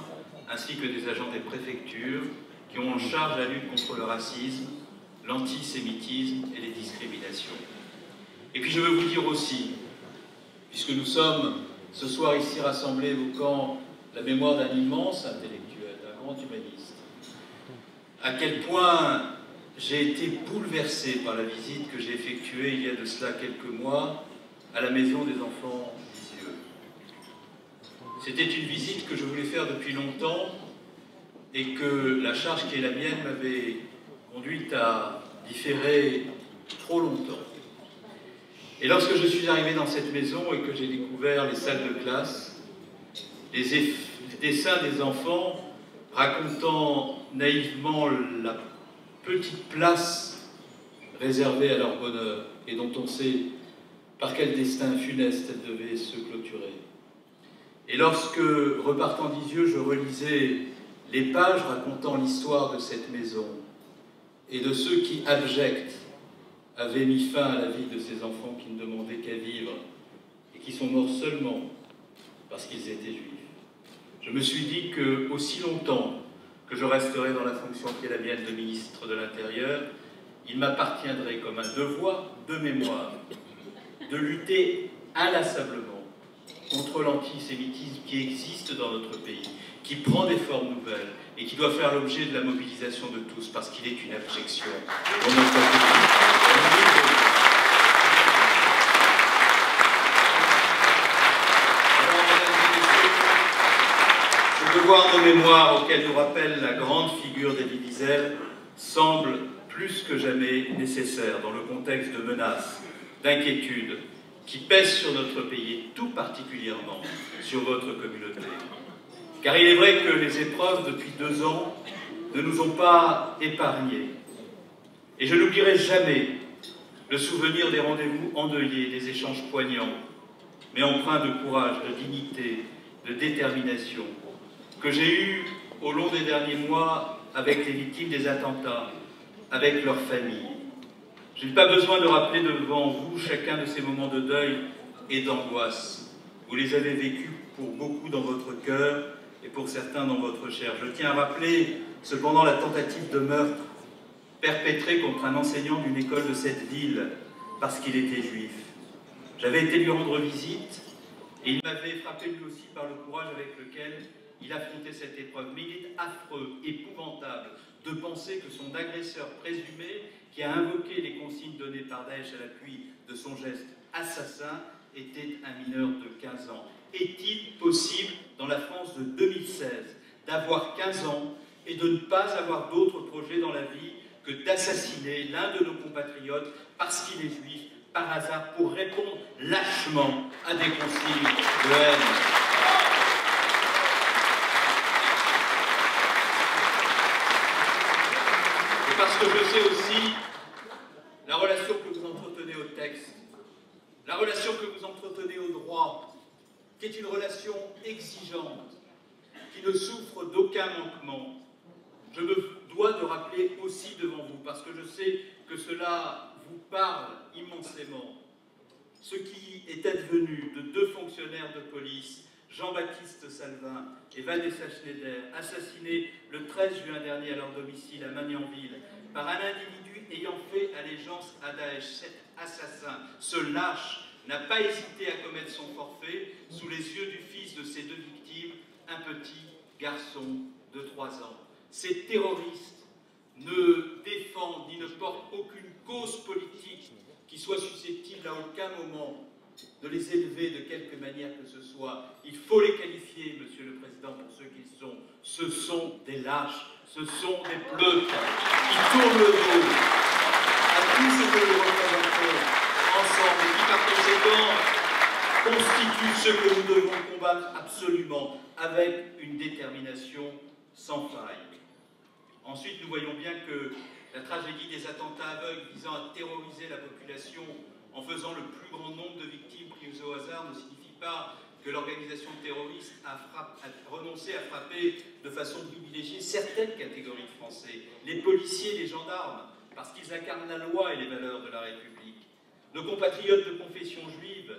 ainsi que des agents des préfectures, qui ont en charge la lutte contre le racisme, l'antisémitisme et les discriminations. Et puis je veux vous dire aussi, puisque nous sommes ce soir ici rassemblés évoquant la mémoire d'un immense intellectuel, d'un grand humaniste, à quel point j'ai été bouleversé par la visite que j'ai effectuée il y a de cela quelques mois à la Maison des Enfants Lisieux. C'était une visite que je voulais faire depuis longtemps et que la charge qui est la mienne m'avait conduite à différer trop longtemps. Et lorsque je suis arrivé dans cette maison et que j'ai découvert les salles de classe, les dessins des enfants racontant naïvement la petite place réservée à leur bonheur et dont on sait par quel destin funeste elle devait se clôturer. Et lorsque, repartant d'Isieux, je relisais les pages racontant l'histoire de cette maison et de ceux qui, abjects, avaient mis fin à la vie de ces enfants qui ne demandaient qu'à vivre et qui sont morts seulement parce qu'ils étaient juifs, je me suis dit que, aussi longtemps que je resterai dans la fonction qui est la mienne de ministre de l'Intérieur, il m'appartiendrait comme un devoir de mémoire de lutter inlassablement contre l'antisémitisme qui existe dans notre pays, qui prend des formes nouvelles et qui doit faire l'objet de la mobilisation de tous parce qu'il est une abjection dans notre pays. Ce devoir de mémoire auquel nous rappelle la grande figure d'Elie Wiesel semble plus que jamais nécessaire dans le contexte de menaces, d'inquiétudes qui pèsent sur notre pays et tout particulièrement sur votre communauté. Car il est vrai que les épreuves depuis 2 ans ne nous ont pas épargnés. Et je n'oublierai jamais le souvenir des rendez-vous endeuillés, des échanges poignants, mais empreints de courage, de dignité, de détermination, que j'ai eus au long des derniers mois avec les victimes des attentats, avec leurs familles. Je n'ai pas besoin de rappeler devant vous chacun de ces moments de deuil et d'angoisse. Vous les avez vécus pour beaucoup dans votre cœur et pour certains dans votre chair. Je tiens à rappeler cependant la tentative de meurtre perpétrée contre un enseignant d'une école de cette ville parce qu'il était juif. J'avais été lui rendre visite et il m'avait frappé lui aussi par le courage avec lequel il affrontait cette épreuve. Mais il est affreux, épouvantable de penser que son agresseur présumé, qui a invoqué les consignes données par Daesh à l'appui de son geste assassin, était un mineur de 15 ans. Est-il possible, dans la France de 2016, d'avoir 15 ans et de ne pas avoir d'autre projet dans la vie que d'assassiner l'un de nos compatriotes parce qu'il est juif, par hasard, pour répondre lâchement à des consignes de haine? Et parce que je sais aussi la relation que vous entretenez au texte, la relation que vous entretenez au droit, qui est une relation exigeante, qui ne souffre d'aucun manquement. Je me dois de rappeler aussi devant vous, parce que je sais que cela vous parle immensément, ce qui est advenu de 2 fonctionnaires de police, Jean-Baptiste Salvin et Vanessa Schneider, assassinés le 13 juin dernier à leur domicile à Magnanville par un individu ayant fait allégeance à Daesh. Cet assassin, ce lâche, n'a pas hésité à commettre son forfait sous les yeux du fils de ces 2 victimes, un petit garçon de 3 ans. Ces terroristes ne défendent ni ne portent aucune cause politique qui soit susceptible à aucun moment de les élever de quelque manière que ce soit. Il faut les qualifier, Monsieur le Président, pour ce qu'ils sont. Ce sont des lâches, ce sont des pleutres qui tournent le dos à tout ce que nous représentons ensemble et qui, par conséquent, constituent ce que nous devons combattre absolument avec une détermination sans faille. Ensuite, nous voyons bien que la tragédie des attentats aveugles visant à terroriser la population en faisant le plus grand nombre de victimes prises au hasard ne signifie pas que l'organisation terroriste a renoncé à frapper de façon privilégiée certaines catégories de Français, les policiers, les gendarmes, parce qu'ils incarnent la loi et les valeurs de la République, nos compatriotes de confession juive,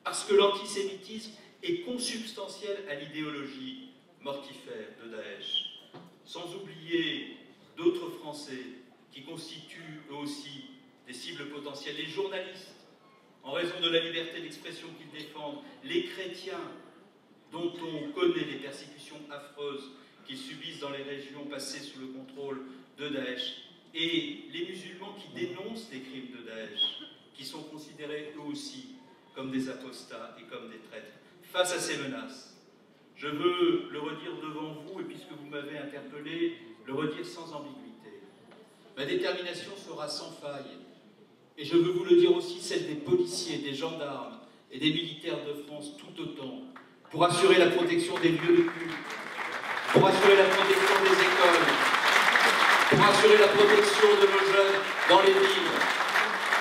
parce que l'antisémitisme est consubstantiel à l'idéologie mortifère de Daesh, sans oublier d'autres Français qui constituent eux aussi des cibles potentielles, les journalistes, en raison de la liberté d'expression qu'ils défendent, les chrétiens, dont on connaît les persécutions affreuses qu'ils subissent dans les régions passées sous le contrôle de Daesh, et les musulmans qui dénoncent les crimes de Daesh, qui sont considérés eux aussi comme des apostats et comme des traîtres. Face à ces menaces, je veux le redire devant vous, et puisque vous m'avez interpellé, le redire sans ambiguïté. Ma détermination sera sans faille. Et je veux vous le dire aussi, celle des policiers, des gendarmes et des militaires de France tout autant, pour assurer la protection des lieux de culte, pour assurer la protection des écoles, pour assurer la protection de nos jeunes dans les villes.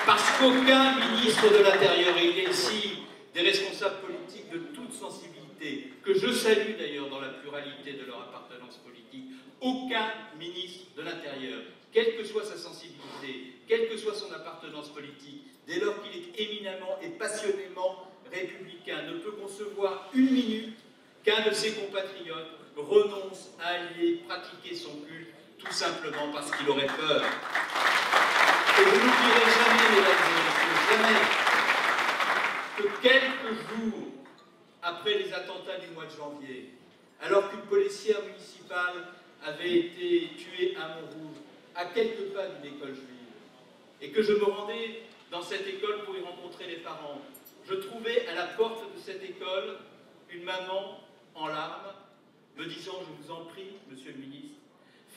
Parce qu'aucun ministre de l'Intérieur, et il y a ici des responsables politiques de toute sensibilité, que je salue d'ailleurs dans la pluralité de leur appartenance politique, aucun ministre de l'Intérieur, quelle que soit sa sensibilité, quelle que soit son appartenance politique, dès lors qu'il est éminemment et passionnément républicain, ne peut concevoir une minute qu'un de ses compatriotes renonce à aller pratiquer son culte, tout simplement parce qu'il aurait peur. Et je n'oublierai jamais, mesdames et messieurs, jamais, que quelques jours après les attentats du mois de janvier, alors qu'une policière municipale avait été tuée à Montrouge, à quelques pas d'une école juive, et que je me rendais dans cette école pour y rencontrer les parents, je trouvais à la porte de cette école une maman en larmes, me disant « Je vous en prie, monsieur le ministre,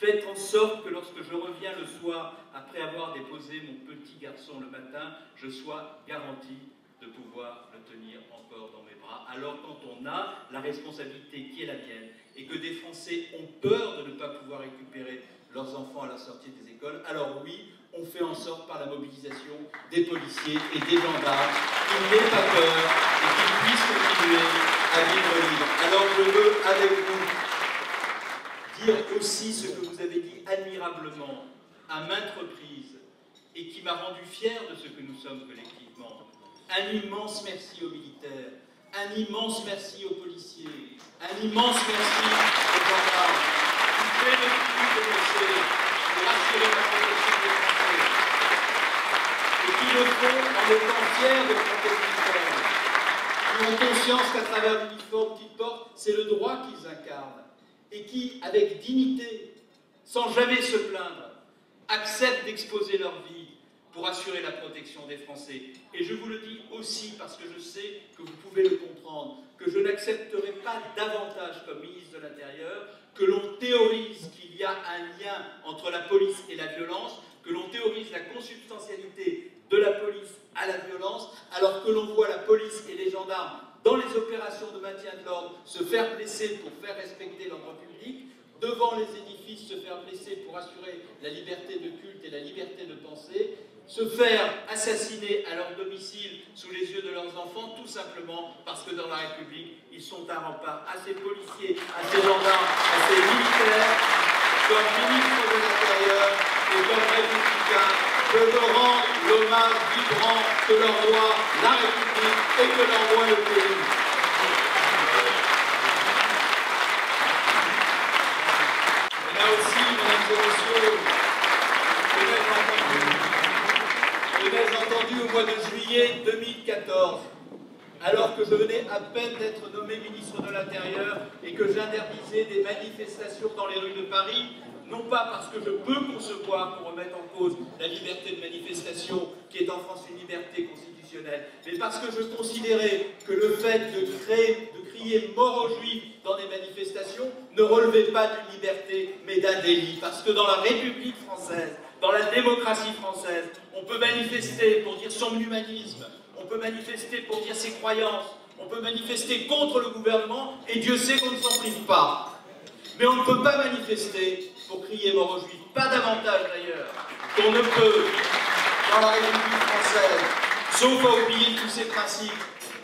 Faites en sorte que lorsque je reviens le soir, après avoir déposé mon petit garçon le matin, je sois garanti de pouvoir le tenir encore dans mes bras. Alors quand on a la responsabilité qui est la mienne, et que des Français ont peur de ne pas pouvoir récupérer leurs enfants à la sortie des écoles, alors oui, on fait en sorte par la mobilisation des policiers et des gendarmes qu'ils n'aient pas peur et qu'ils puissent continuer à vivre libre. Alors je veux avec vous dire aussi ce que vous avez dit admirablement à maintes reprises et qui m'a rendu fier de ce que nous sommes collectivement. Un immense merci aux militaires, un immense merci aux policiers, un immense merci aux gendarmes qui fait le plus de l'essai pour assurer la protection des Français et qui le font en étant fiers de porter l'uniforme, qui ont conscience qu'à travers l'uniforme qu'ils portent, c'est le droit qu'ils incarnent et qui, avec dignité, sans jamais se plaindre, acceptent d'exposer leur vie pour assurer la protection des Français. Et je vous le dis aussi parce que je sais que vous pouvez le comprendre, que je n'accepterai pas davantage comme ministre de l'Intérieur que l'on théorise qu'il y a un lien entre la police et la violence, que l'on théorise la consubstantialité de la police à la violence, alors que l'on voit la police et les gendarmes dans les opérations de maintien de l'ordre se faire blesser pour faire respecter l'ordre public, devant les édifices se faire blesser pour assurer la liberté de culte et la liberté de penser, se faire assassiner à leur domicile sous les yeux de leurs enfants, tout simplement parce que dans la République, ils sont un rempart à ces policiers, à ces gendarmes, à ces militaires, comme ministre de l'Intérieur et comme républicain, je me rends l'hommage vibrant que leur doit la République et que leur doit le pays. Et là aussi, mesdames et messieurs, je l'ai entendu au mois de juillet 2014, alors que je venais à peine d'être nommé ministre de l'Intérieur et que j'interdisais des manifestations dans les rues de Paris, non pas parce que je peux concevoir pour remettre en cause la liberté de manifestation, qui est en France une liberté constitutionnelle, mais parce que je considérais que le fait de crier mort aux Juifs dans des manifestations ne relevait pas d'une liberté, mais d'un délit. Parce que dans la République française, dans la démocratie française, on peut manifester pour dire son humanisme, on peut manifester pour dire ses croyances, on peut manifester contre le gouvernement, et Dieu sait qu'on ne s'en prive pas. Mais on ne peut pas manifester pour crier mort aux Juifs, pas davantage d'ailleurs, qu'on ne peut, dans la République française, sauf à oublier tous ces principes,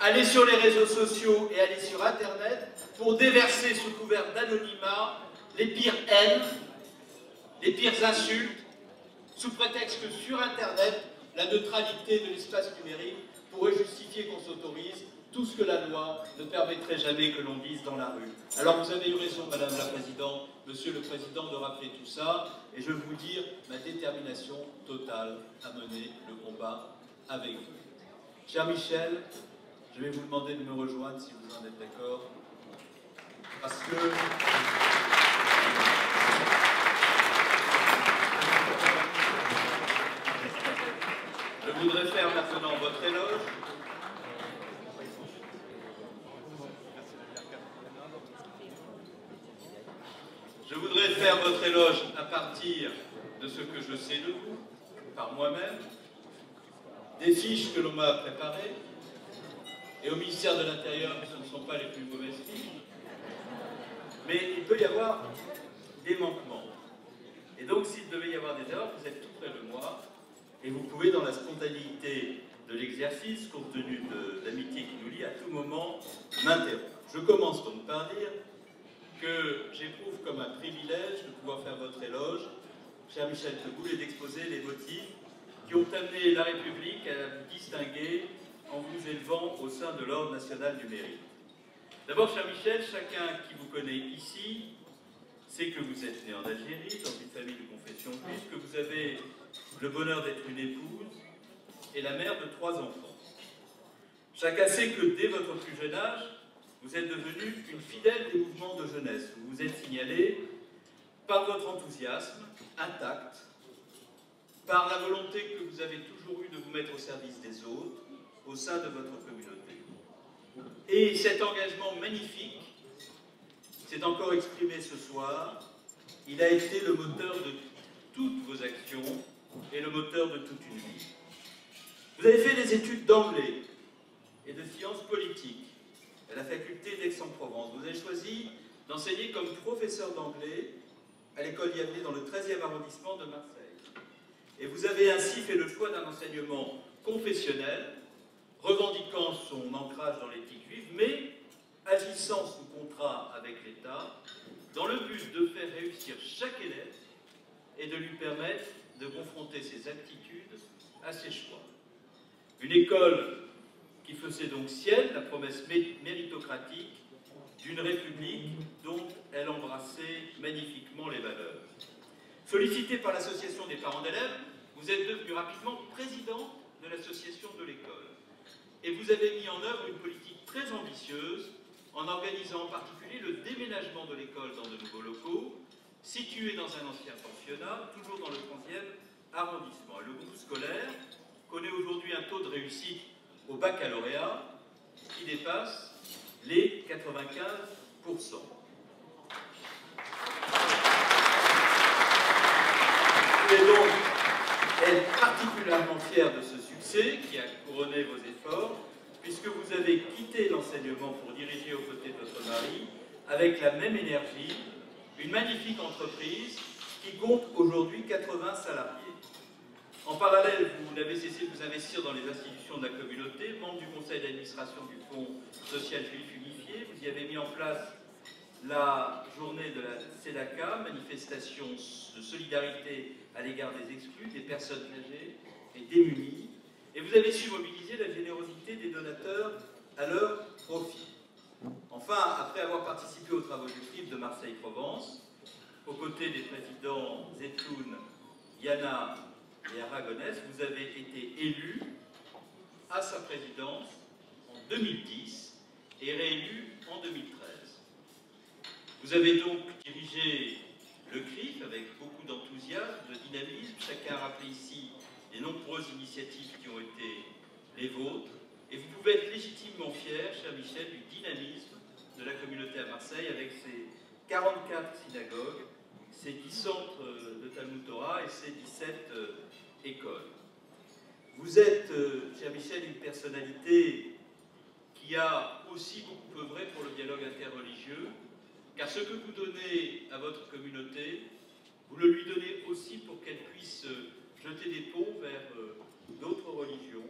aller sur les réseaux sociaux et aller sur Internet pour déverser sous couvert d'anonymat les pires haines, les pires insultes, sous prétexte que sur Internet, la neutralité de l'espace numérique pourrait justifier qu'on s'autorise tout ce que la loi ne permettrait jamais que l'on dise dans la rue. Alors vous avez eu raison, Madame la Présidente, Monsieur le Président, de rappeler tout ça, et je veux vous dire ma détermination totale à mener le combat avec vous. Cher Michel, je vais vous demander de me rejoindre si vous en êtes d'accord, parce que je voudrais faire maintenant votre éloge. Je voudrais faire votre éloge à partir de ce que je sais de vous, par moi-même, des fiches que l'on m'a préparées, et au ministère de l'Intérieur, ce ne sont pas les plus mauvaises fiches, mais il peut y avoir des manquements. Et donc, s'il devait y avoir des erreurs, vous êtes tout près de moi, et vous pouvez, dans la spontanéité de l'exercice, compte tenu de l'amitié qui nous lie, à tout moment, m'interrompre. Je commence donc par dire que j'éprouve comme un privilège de pouvoir faire votre éloge, cher Michel Teboul, et d'exposer les motifs qui ont amené la République à vous distinguer en vous élevant au sein de l'Ordre national du mérite. D'abord, cher Michel, chacun qui vous connaît ici sait que vous êtes né en Algérie, dans une famille de confession juive, que vous avez le bonheur d'être une épouse et la mère de 3 enfants. Chacun sait que dès votre plus jeune âge, vous êtes devenu une fidèle des mouvements de jeunesse. Vous vous êtes signalé par votre enthousiasme intact, par la volonté que vous avez toujours eue de vous mettre au service des autres, au sein de votre communauté. Et cet engagement magnifique s'est encore exprimé ce soir Il a été le moteur de toutes vos actions et le moteur de toute une vie. Vous avez fait des études d'anglais et de sciences politiques à la faculté d'Aix-en-Provence. Vous avez choisi d'enseigner comme professeur d'anglais à l'école Yavné dans le 13e arrondissement de Marseille. Et vous avez ainsi fait le choix d'un enseignement confessionnel, revendiquant son ancrage dans l'éthique juive, mais agissant sous contrat avec l'État, dans le but de faire réussir chaque élève et de lui permettre de confronter ses aptitudes à ses choix. Une école qui faisait donc sienne la promesse méritocratique d'une république dont elle embrassait magnifiquement les valeurs. Sollicité par l'association des parents d'élèves, vous êtes devenu rapidement président de l'association de l'école. Et vous avez mis en œuvre une politique très ambitieuse en organisant en particulier le déménagement de l'école dans de nouveaux locaux, situés dans un ancien pensionnat, toujours dans le 30e arrondissement. Le groupe scolaire connaît aujourd'hui un taux de réussite au baccalauréat qui dépasse les 95%. Vous pouvez donc être particulièrement fier de ce succès qui a couronné vos efforts, puisque vous avez quitté l'enseignement pour diriger aux côtés de votre mari, avec la même énergie, une magnifique entreprise qui compte aujourd'hui 80 salariés. En parallèle, vous n'avez cessé de vous investir dans les institutions de la communauté, membre du conseil d'administration du Fonds social juif unifié. Vous y avez mis en place la journée de la Tzedaka, manifestation de solidarité à l'égard des exclus, des personnes âgées et démunies. Et vous avez su mobiliser la générosité des donateurs à leur profit. Enfin, après avoir participé aux travaux du CRIF de Marseille-Provence, aux côtés des présidents Zetoun, Yana et Aragonès, vous avez été élu à sa présidence en 2010 et réélu en 2013. Vous avez donc dirigé le CRIF avec beaucoup d'enthousiasme, de dynamisme. Chacun a rappelé ici les nombreuses initiatives qui ont été les vôtres. Et vous pouvez être légitimement fier, cher Michel, du dynamisme de la communauté à Marseille avec ses 44 synagogues, ses 10 centres de Talmud Torah et ses 17 écoles. Vous êtes, cher Michel, une personnalité qui a aussi beaucoup œuvré pour le dialogue interreligieux, car ce que vous donnez à votre communauté, vous le lui donnez aussi pour qu'elle puisse jeter des ponts vers d'autres religions.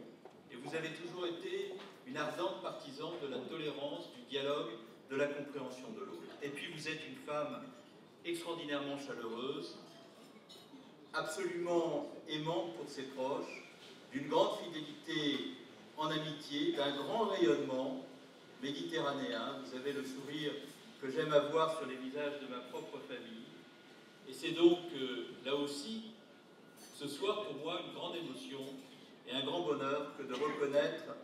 Et vous avez toujours été une ardente partisane de la tolérance, du dialogue, de la compréhension de l'autre. Et puis vous êtes une femme extraordinairement chaleureuse, absolument aimante pour ses proches, d'une grande fidélité en amitié, d'un grand rayonnement méditerranéen. Vous avez le sourire que j'aime avoir sur les visages de ma propre famille. Et c'est donc, là aussi, ce soir, pour moi, une grande émotion et un grand bonheur que de reconnaître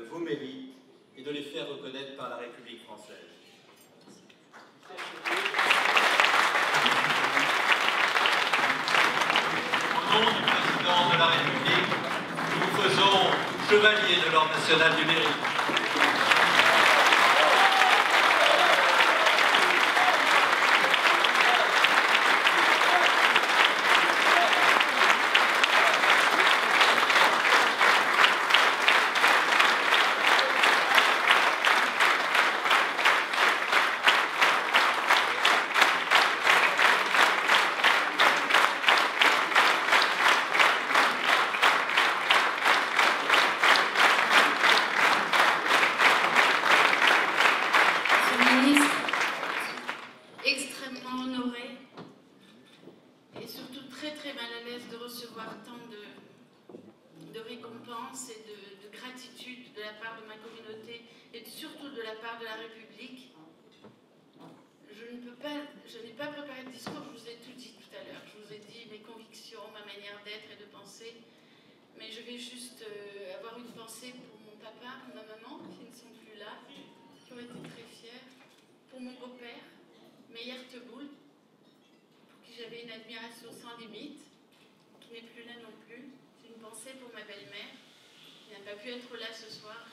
vos mérites et de les faire reconnaître par la République française. Au nom du président de la République, nous vous faisons chevalier de l'Ordre national du mérite. Je n'ai pas préparé de discours, je vous ai tout dit tout à l'heure. Je vous ai dit mes convictions, ma manière d'être et de penser. Mais je vais juste avoir une pensée pour mon papa, ma maman, qui ne sont plus là, qui ont été très fiers. Pour mon beau-père, Meyer Teboul, pour qui j'avais une admiration sans limite, qui n'est plus là non plus. J'ai une pensée pour ma belle-mère, qui n'a pas pu être là ce soir.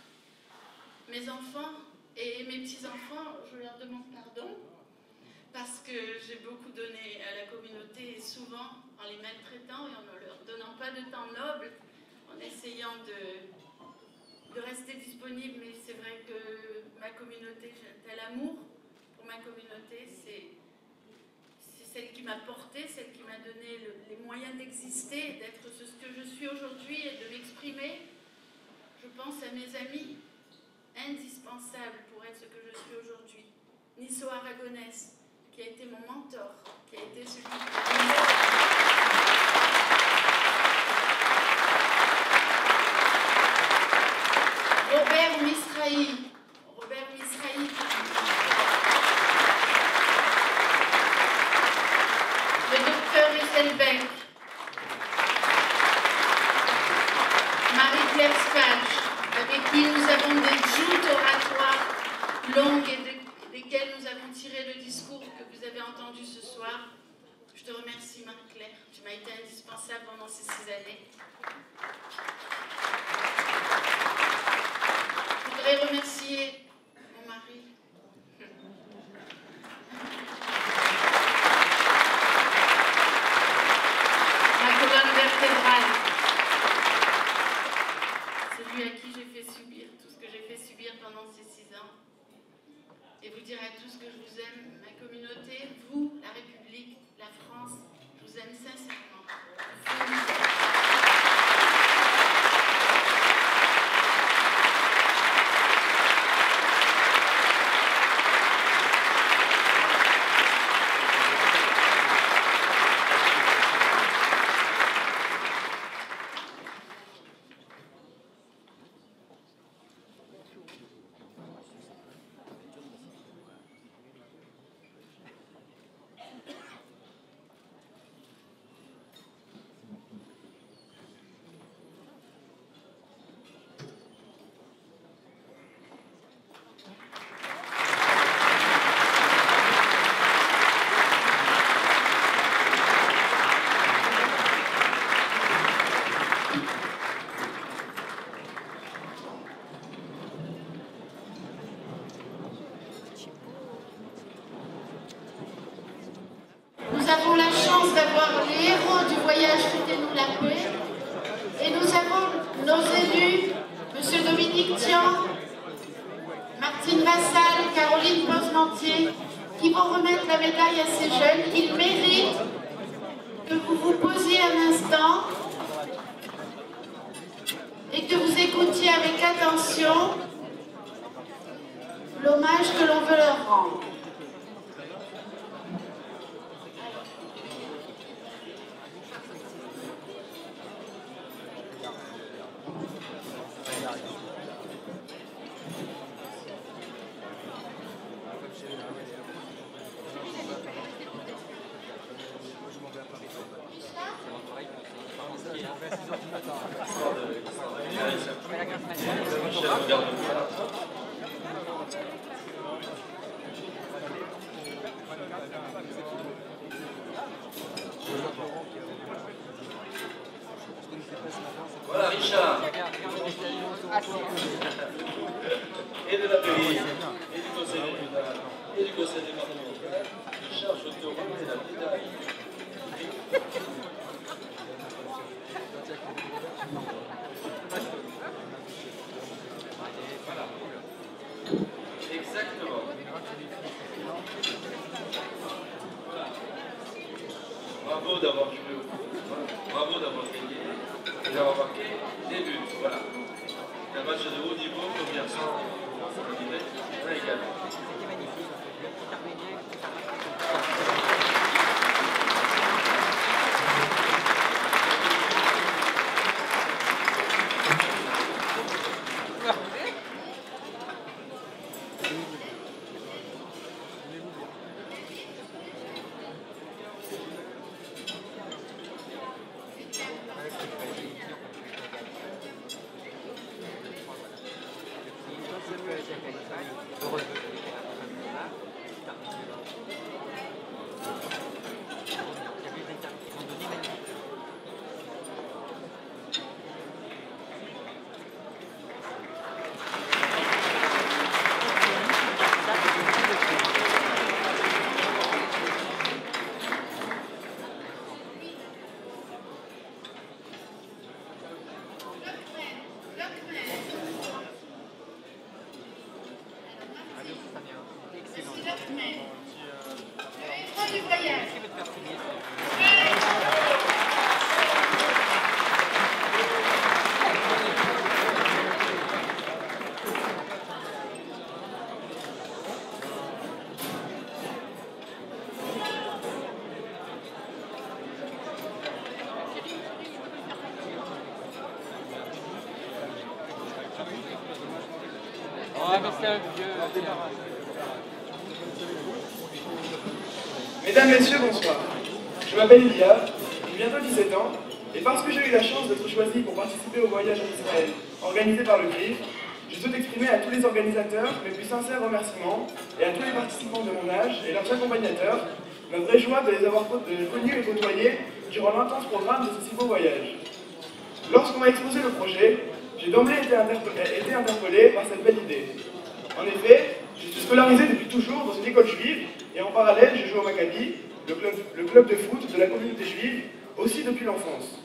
Mes enfants et mes petits-enfants, je leur demande pardon. parce que j'ai beaucoup donné à la communauté, et souvent en les maltraitant et en ne leur donnant pas de temps noble, en essayant de rester disponible. Mais c'est vrai que ma communauté, j'ai un tel amour pour ma communauté, c'est celle qui m'a portée, celle qui m'a donné les moyens d'exister, d'être ce que je suis aujourd'hui et de m'exprimer. Je pense à mes amis indispensables pour être ce que je suis aujourd'hui. Nisso Aragonès, qui a été mon mentor, qui a été celui qui Robert Misrahi. Le docteur Hesselbeck. Marie-Claire Spatch, avec qui nous avons des joutes oratoires longues et desquelles nous avons tiré le discours que vous avez entendu ce soir. Je te remercie, Marie-Claire. Tu m'as été indispensable pendant ces 6 années. Je voudrais remercier mon mari. Ma colonne vertébrale. Celui à qui j'ai fait subir tout ce que j'ai fait subir pendant ces 6 ans. Et vous dire à tous que je vous aime, ma communauté, vous, la République, la France, je vous aime sincèrement. Nous avons la chance d'avoir les héros du voyage Fêtez-nous la paix. Et nous avons nos élus, M. Dominique Tian, Martine Vassal, Caroline Posementier, qui vont remettre la médaille à ces jeunes. Ils méritent que vous vous posiez un instant et que vous écoutiez avec attention l'hommage que l'on veut leur rendre. Voilà, Richard. Et de la mairie, et du conseil régional, et du conseil départemental, Richard, je te remets la médaille. Voilà. Exactement. Voilà. Bravo d'avoir joué au foot. Bravo d'avoir gagné. Et d'avoir marqué des buts. Voilà. C'est un match de haut niveau, comme hier soir. Là également. Heureusement. Mesdames, Messieurs, bonsoir. Je m'appelle Elia, j'ai bientôt 17 ans, et parce que j'ai eu la chance d'être choisi pour participer au voyage en Israël organisé par le CRIF, je souhaite exprimer à tous les organisateurs mes plus sincères remerciements et à tous les participants de mon âge et leurs accompagnateurs ma vraie joie de les avoir connus et côtoyés durant l'intense programme de ce si beau voyage. Lorsqu'on m'a exposé le projet, j'ai d'emblée été interpellé par cette belle idée. En effet, je suis scolarisé depuis toujours dans une école juive et en parallèle, je joue au Maccabi, le club de foot de la communauté juive, aussi depuis l'enfance.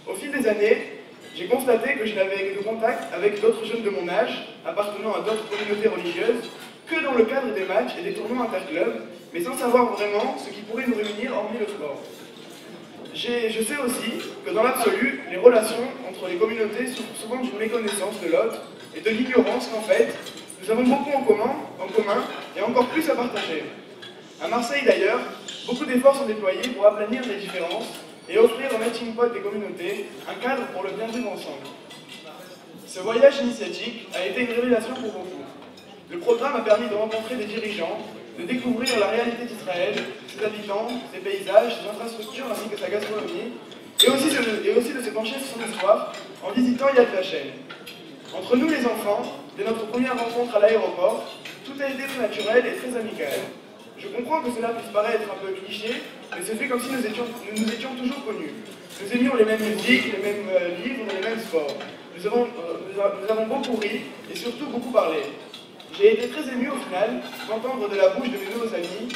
Au fil des années, j'ai constaté que je n'avais de contact avec d'autres jeunes de mon âge, appartenant à d'autres communautés religieuses, que dans le cadre des matchs et des tournois interclubs, mais sans savoir vraiment ce qui pourrait nous réunir hormis le sport. Je sais aussi que dans l'absolu, les relations entre les communautés souffrent souvent d'une méconnaissance de l'autre et de l'ignorance qu'en fait, nous avons beaucoup en commun et encore plus à partager. À Marseille d'ailleurs, beaucoup d'efforts sont déployés pour aplanir les différences et offrir au melting pot des communautés un cadre pour le bien vivre ensemble. Ce voyage initiatique a été une révélation pour beaucoup. Le programme a permis de rencontrer des dirigeants, de découvrir la réalité d'Israël, ses habitants, ses paysages, ses infrastructures ainsi que sa gastronomie, et aussi de se pencher sur son histoire en visitant Yad Vashem. Entre nous les enfants, dès notre première rencontre à l'aéroport, tout a été très naturel et très amical. Je comprends que cela puisse paraître un peu cliché, mais c'est fait comme si nous nous étions toujours connus. Nous aimions les mêmes musiques, les mêmes livres, les mêmes sports. Nous avons beaucoup ri et surtout beaucoup parlé. J'ai été très ému au final d'entendre de la bouche de mes nouveaux amis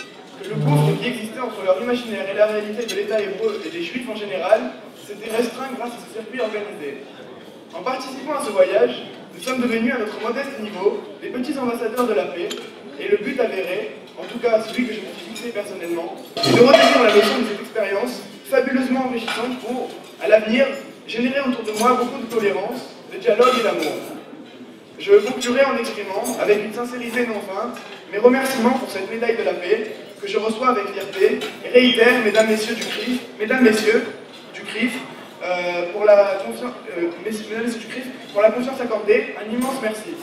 que le gouffre qui existait entre leur imaginaire et la réalité de l'État hébreu et des Juifs en général s'était restreint grâce à ce circuit organisé. En participant à ce voyage, nous sommes devenus à notre modeste niveau des petits ambassadeurs de la paix, et le but avéré, en tout cas celui que je me suis fixé personnellement, est de retenir la leçon de cette expérience fabuleusement enrichissante pour, à l'avenir, générer autour de moi beaucoup de tolérance, de dialogue et d'amour. Je conclurai en exprimant, avec une sincérité non feinte, mes remerciements pour cette médaille de la paix que je reçois avec fierté et réitère, mesdames, messieurs du CRIF, pour la confiance accordée, un immense merci.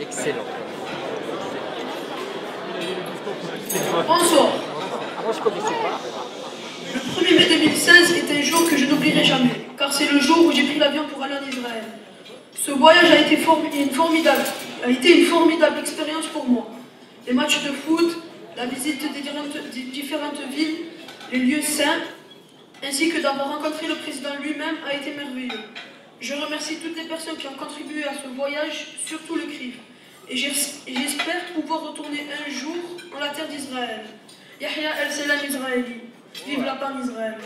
Excellent. Bonsoir. Le 1er mai 2016 est un jour que je n'oublierai jamais, car c'est le jour où j'ai pris l'avion pour aller en Israël. Ce voyage a été une formidable expérience pour moi. Les matchs de foot, la visite des différentes villes, les lieux saints, ainsi que d'avoir rencontré le président lui-même a été merveilleux. Je remercie toutes les personnes qui ont contribué à ce voyage, surtout le CRIF. Et j'espère pouvoir retourner un jour en la terre d'Israël. Yahya el-Selam Israéli. Vive la paix en Israël.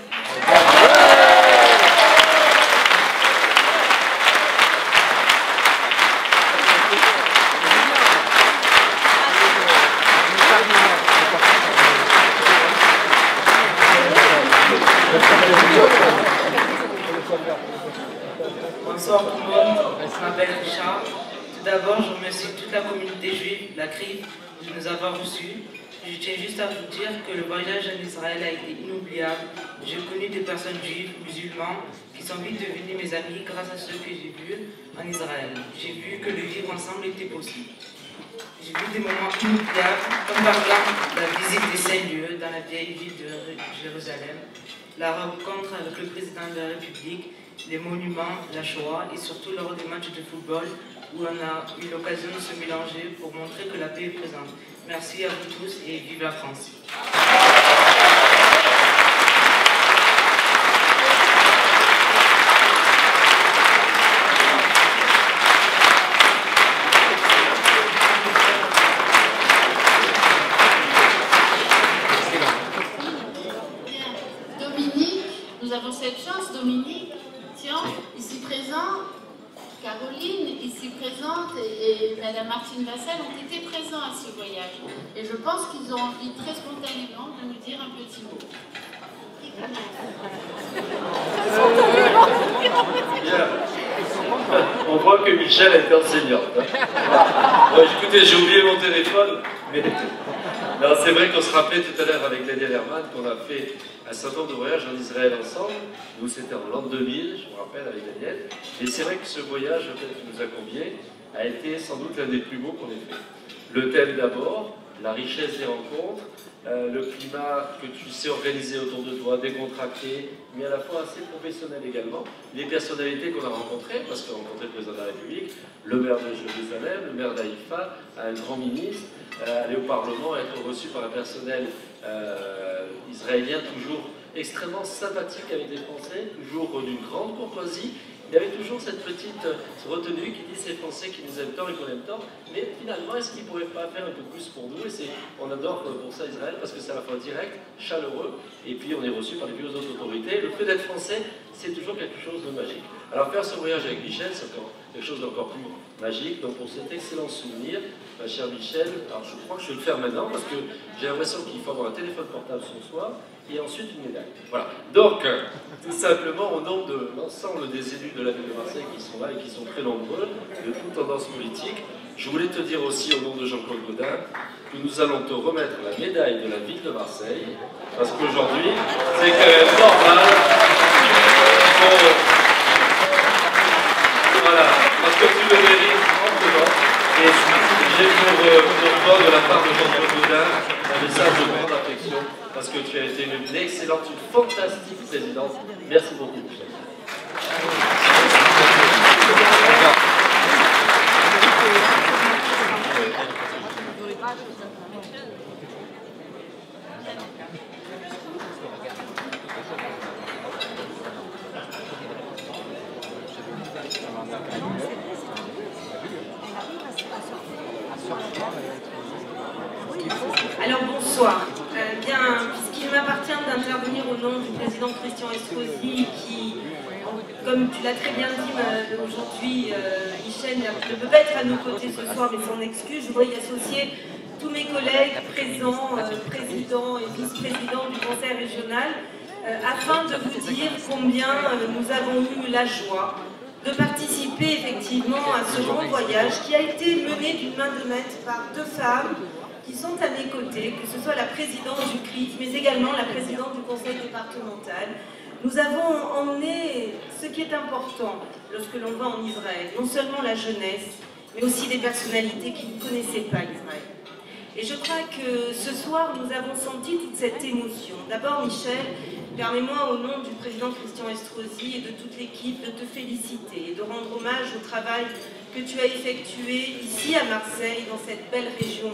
Bonsoir tout le monde, je m'appelle Richard. Tout d'abord, je remercie toute la communauté juive, la CRIF, de nous avoir reçus. Je tiens juste à vous dire que le voyage en Israël a été inoubliable. J'ai connu des personnes juives, musulmans, qui sont vite devenus mes amis grâce à ce que j'ai vu en Israël. J'ai vu que le vivre ensemble était possible. J'ai vu des moments inoubliables, comme par exemple la visite des saints lieux dans la vieille ville de Jérusalem, la rencontre avec le président de la République, les monuments, la Shoah et surtout lors des matchs de football où on a eu l'occasion de se mélanger pour montrer que la paix est présente. Merci à vous tous et vive la France. Dominique, nous avons cette chance, Dominique, tiens, ici présent, Caroline, ici présente, et Madame Martine Vassal ont été présents à ce voyage. Et je pense qu'ils ont envie très spontanément de nous dire un petit mot. Bien. on voit que Michel a été enseignante. Bon, écoutez, j'ai oublié mon téléphone, mais c'est vrai qu'on se rappelait tout à l'heure avec Daniel Herman qu'on a fait un certain nombre de voyages en Israël ensemble. Nous, c'était en l'an 2000, je me rappelle, avec Daniel. Et c'est vrai que ce voyage auquel tu nous as conviés a été sans doute l'un des plus beaux qu'on ait fait. Le thème d'abord, la richesse des rencontres, le climat que tu sais organiser autour de toi, décontracté, mais à la fois assez professionnel également. Les personnalités qu'on a rencontrées, parce qu'on a rencontré le président de la République, le maire de Jérusalem, le maire d'Haïfa, un grand ministre, aller au Parlement, être reçu par un personnel israélien toujours extrêmement sympathique avec des Français, toujours d'une grande courtoisie. Il y avait toujours cette petite retenue qui dit ces Français qui nous aiment tant et qu'on aime tant, mais finalement, est-ce qu'ils ne pourraient pas faire un peu plus pour nous? Et on adore pour ça Israël parce que c'est à la fois direct, chaleureux, et puis on est reçu par les plus hautes autorités. Le fait d'être français, c'est toujours quelque chose de magique. Alors faire ce voyage avec Michel, c'est quelque chose d'encore plus magique. Donc pour cet excellent souvenir, ma chère Michel, alors je crois que je vais le faire maintenant parce que j'ai l'impression qu'il faut avoir un téléphone portable ce soir et ensuite une médaille. Voilà. Donc, tout simplement, au nom de l'ensemble des élus de la ville de Marseille qui sont là et qui sont très nombreux, de toute tendance politique, je voulais te dire aussi au nom de Jean-Claude Gaudin que nous allons te remettre la médaille de la ville de Marseille parce qu'aujourd'hui, c'est quand même normal. Voilà, parce que tu le mérites amplement. Et j'ai pour toi, de la part de Jean-Claude Gaudin, un message de grande affection, parce que tu as été une excellente, une fantastique présidente. Merci beaucoup, Michel. Alors bonsoir. Bien, puisqu'il m'appartient d'intervenir au nom du président Christian Estrosi, qui, comme tu l'as très bien dit aujourd'hui, Michel ne peut pas être à nos côtés ce soir, mais s'en excuse. Je voudrais y associer tous mes collègues présents, présidents et vice-présidents du conseil régional, afin de vous dire combien nous avons eu la joie de participer effectivement à ce grand voyage qui a été mené d'une main de maître par deux femmes qui sont à mes côtés, que ce soit la présidente du CRIF, mais également la présidente du conseil départemental. Nous avons emmené ce qui est important lorsque l'on va en Israël, non seulement la jeunesse, mais aussi des personnalités qui ne connaissaient pas Israël. Et je crois que ce soir, nous avons senti toute cette émotion. D'abord, Michel, permets-moi au nom du président Christian Estrosi et de toute l'équipe de te féliciter et de rendre hommage au travail que tu as effectué ici à Marseille, dans cette belle région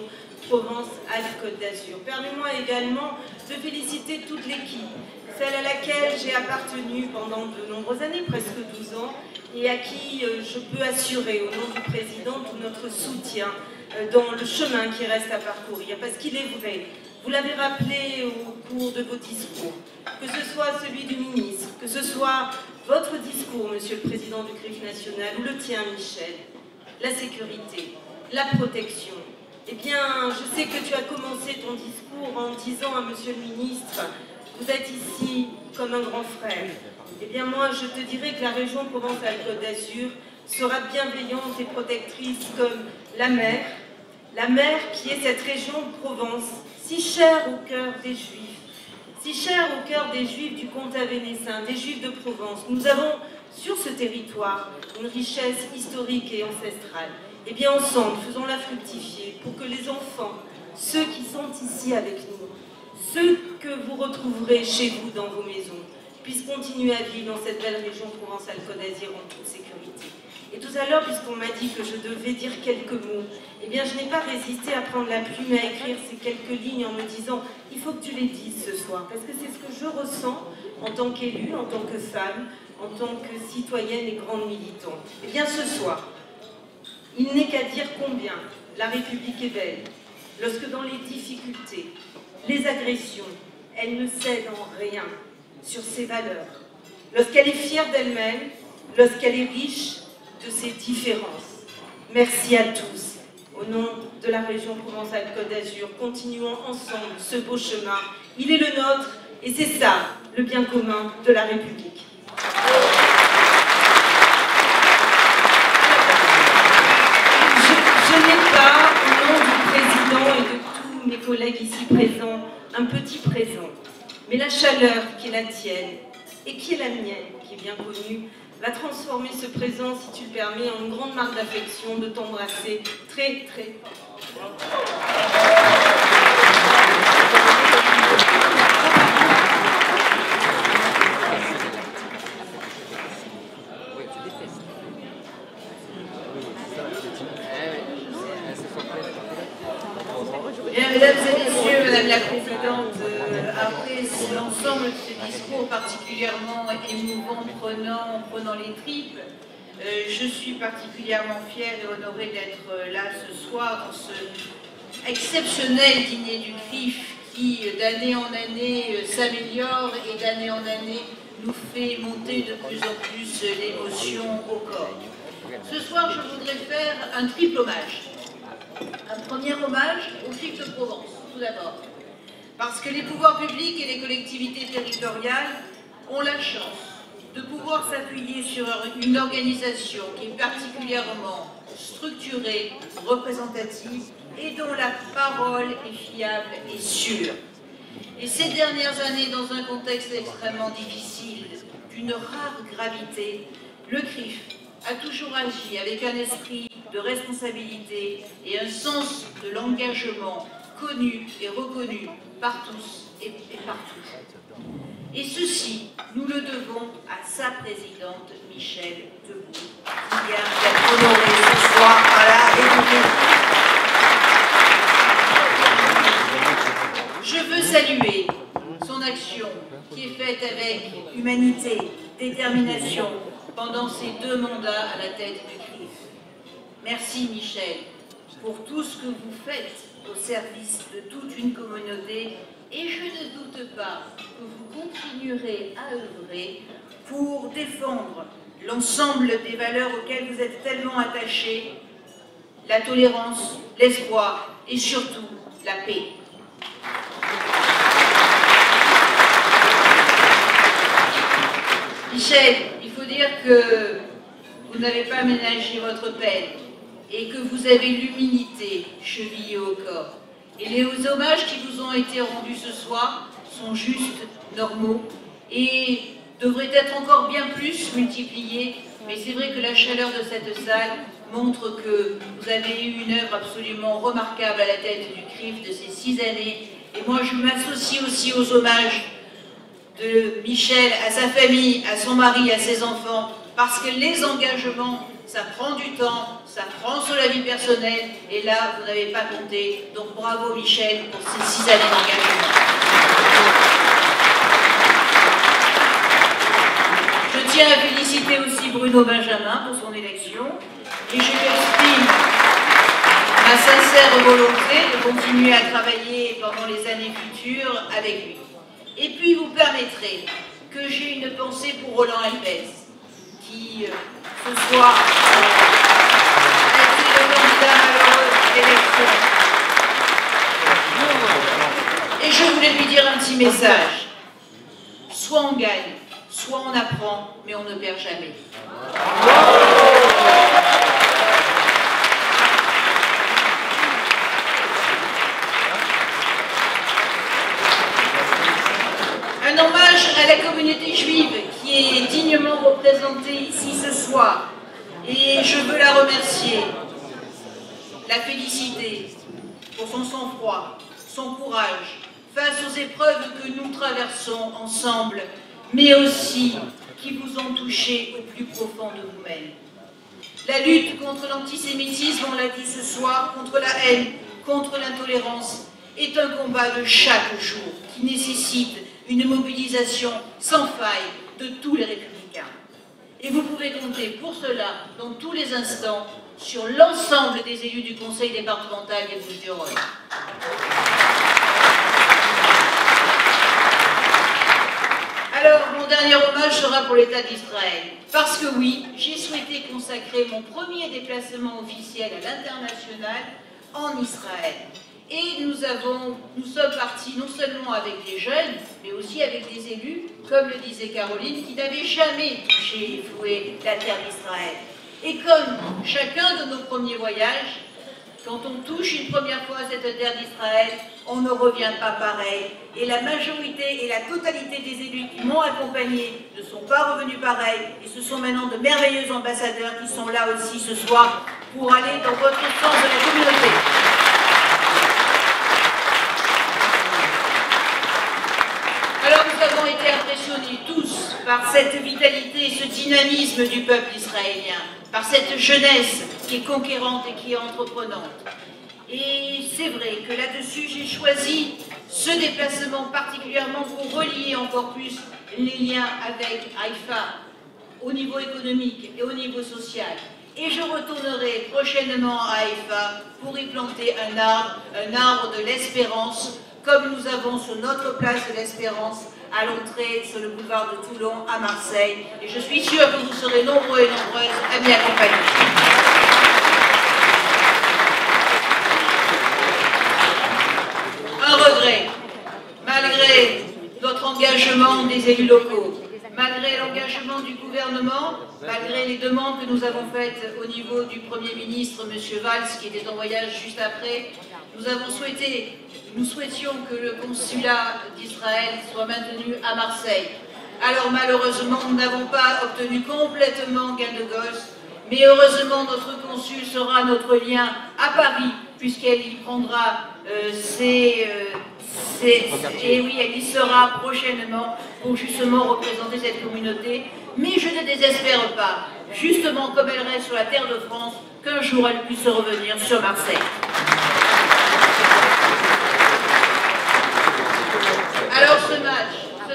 Provence-Alpes-Côte d'Azur. Permets-moi également de féliciter toute l'équipe, celle à laquelle j'ai appartenu pendant de nombreuses années, presque 12 ans, et à qui je peux assurer, au nom du président, tout notre soutien dans le chemin qui reste à parcourir. Parce qu'il est vrai, vous l'avez rappelé au cours de vos discours, que ce soit celui du ministre, que ce soit votre discours, Monsieur le Président du CRIF national, ou le tien, Michel, la sécurité, la protection. Eh bien, je sais que tu as commencé ton discours en disant à Monsieur le ministre, vous êtes ici comme un grand frère. Eh bien, moi, je te dirais que la région Provence-Alpes-Côte d'Azur sera bienveillante et protectrice comme la mer qui est cette région de Provence, si chère au cœur des Juifs, si chère au cœur des Juifs du comté vénessin, des Juifs de Provence. Nous avons sur ce territoire une richesse historique et ancestrale. Eh bien, ensemble, faisons-la fructifier pour que les enfants, ceux qui sont ici avec nous, ceux que vous retrouverez chez vous dans vos maisons, puissent continuer à vivre dans cette belle région Provence-Alpes-Côte d'Azur en toute sécurité. Et tout à l'heure, puisqu'on m'a dit que je devais dire quelques mots, eh bien, je n'ai pas résisté à prendre la plume et à écrire ces quelques lignes en me disant « il faut que tu les dises ce soir », parce que c'est ce que je ressens en tant qu'élue, en tant que femme, en tant que citoyenne et grande militante. Eh bien, ce soir, il n'est qu'à dire combien la République est belle, lorsque dans les difficultés, les agressions, elle ne cède en rien sur ses valeurs, lorsqu'elle est fière d'elle-même, lorsqu'elle est riche de ses différences. Merci à tous. Au nom de la région Provence-Alpes-Côte d'Azur, continuons ensemble ce beau chemin. Il est le nôtre et c'est ça, le bien commun de la République. collègues ici présents un petit présent. Mais la chaleur qui est la tienne et qui est la mienne, qui est bien connue, va transformer ce présent, si tu le permets, en une grande marque d'affection, de t'embrasser très très fort. Bien, mesdames et messieurs, madame la présidente, après l'ensemble de ce discours particulièrement émouvant, prenant les tripes, je suis particulièrement fière et honorée d'être là ce soir dans ce exceptionnel dîner du CRIF qui, d'année en année, s'améliore et d'année en année nous fait monter de plus en plus l'émotion au corps. Ce soir, je voudrais faire un triple hommage. Un premier hommage au CRIF de Provence, tout d'abord, parce que les pouvoirs publics et les collectivités territoriales ont la chance de pouvoir s'appuyer sur une organisation qui est particulièrement structurée, représentative et dont la parole est fiable et sûre. Et ces dernières années, dans un contexte extrêmement difficile, d'une rare gravité, le CRIF a toujours agi avec un esprit de responsabilité et un sens de l'engagement connu et reconnu par tous et partout. Et ceci, nous le devons à sa présidente Michèle Debout, qui vient d'être honorée ce soir par la République. Je veux saluer son action qui est faite avec humanité, détermination pendant ses 2 mandats à la tête du CRIF. Merci Michel pour tout ce que vous faites au service de toute une communauté et je ne doute pas que vous continuerez à œuvrer pour défendre l'ensemble des valeurs auxquelles vous êtes tellement attachés, la tolérance, l'espoir et surtout la paix. Michel, il faut dire que vous n'avez pas ménagé votre peine et que vous avez l'humilité chevillée au corps. Et les hommages qui vous ont été rendus ce soir sont juste normaux et devraient être encore bien plus multipliés. Mais c'est vrai que la chaleur de cette salle montre que vous avez eu une œuvre absolument remarquable à la tête du CRIF de ces 6 années. Et moi, je m'associe aussi aux hommages de Michel à sa famille, à son mari, à ses enfants, parce que les engagements, ça prend du temps, ça prend sur la vie personnelle, et là, vous n'avez pas compté. Donc bravo Michel pour ces 6 années d'engagement. Je tiens à féliciter aussi Bruno Benjamin pour son élection, et je lui exprime ma sincère volonté de continuer à travailler pendant les années futures avec lui. Et puis vous permettrez que j'ai une pensée pour Roland Alpes, qui ce soir a été le candidat malheureux d'élection. Et je voulais lui dire un petit message. Soit on gagne, soit on apprend, mais on ne perd jamais. Un hommage à la communauté juive qui est dignement représentée ici ce soir. Et je veux la remercier, la féliciter pour son sang-froid, son courage, face aux épreuves que nous traversons ensemble, mais aussi qui vous ont touché au plus profond de vous-même. La lutte contre l'antisémitisme, on l'a dit ce soir, contre la haine, contre l'intolérance, est un combat de chaque jour qui nécessite une mobilisation sans faille de tous les républicains. Et vous pouvez compter pour cela, dans tous les instants, sur l'ensemble des élus du conseil départemental des Bouches-du-Rhône. Alors, mon dernier hommage sera pour l'État d'Israël. Parce que oui, j'ai souhaité consacrer mon premier déplacement officiel à l'international en Israël. Et nous sommes partis non seulement avec des jeunes, mais aussi avec des élus, comme le disait Caroline, qui n'avaient jamais touché et foué la terre d'Israël. Et comme chacun de nos premiers voyages, Quand on touche une première fois à cette terre d'Israël, on ne revient pas pareil. Et la majorité et la totalité des élus qui m'ont accompagné ne sont pas revenus pareil. Et ce sont maintenant de merveilleux ambassadeurs qui sont là aussi ce soir pour aller dans votre sens de la communauté. Alors nous avons été impressionnés tous par cette vitalité et ce dynamisme du peuple israélien, par cette jeunesse qui est conquérante et qui est entreprenante. Et c'est vrai que là-dessus, j'ai choisi ce déplacement particulièrement pour relier encore plus les liens avec Haïfa au niveau économique et au niveau social. Et je retournerai prochainement à Haïfa pour y planter un arbre de l'espérance, comme nous avons sur notre place de l'Espérance à l'entrée sur le boulevard de Toulon à Marseille. Et je suis sûre que vous serez nombreux et nombreuses à m'y accompagner. Un regret, malgré notre engagement des élus locaux, malgré l'engagement du gouvernement, malgré les demandes que nous avons faites au niveau du Premier ministre, M. Valls, qui était en voyage juste après, nous souhaitions que le consulat d'Israël soit maintenu à Marseille. Alors malheureusement, nous n'avons pas obtenu complètement gain de cause, mais heureusement notre consul sera notre lien à Paris, puisqu'elle y prendra et oui, elle y sera prochainement pour justement représenter cette communauté. Mais je ne désespère pas, justement comme elle reste sur la terre de France, qu'un jour elle puisse revenir sur Marseille. Alors ce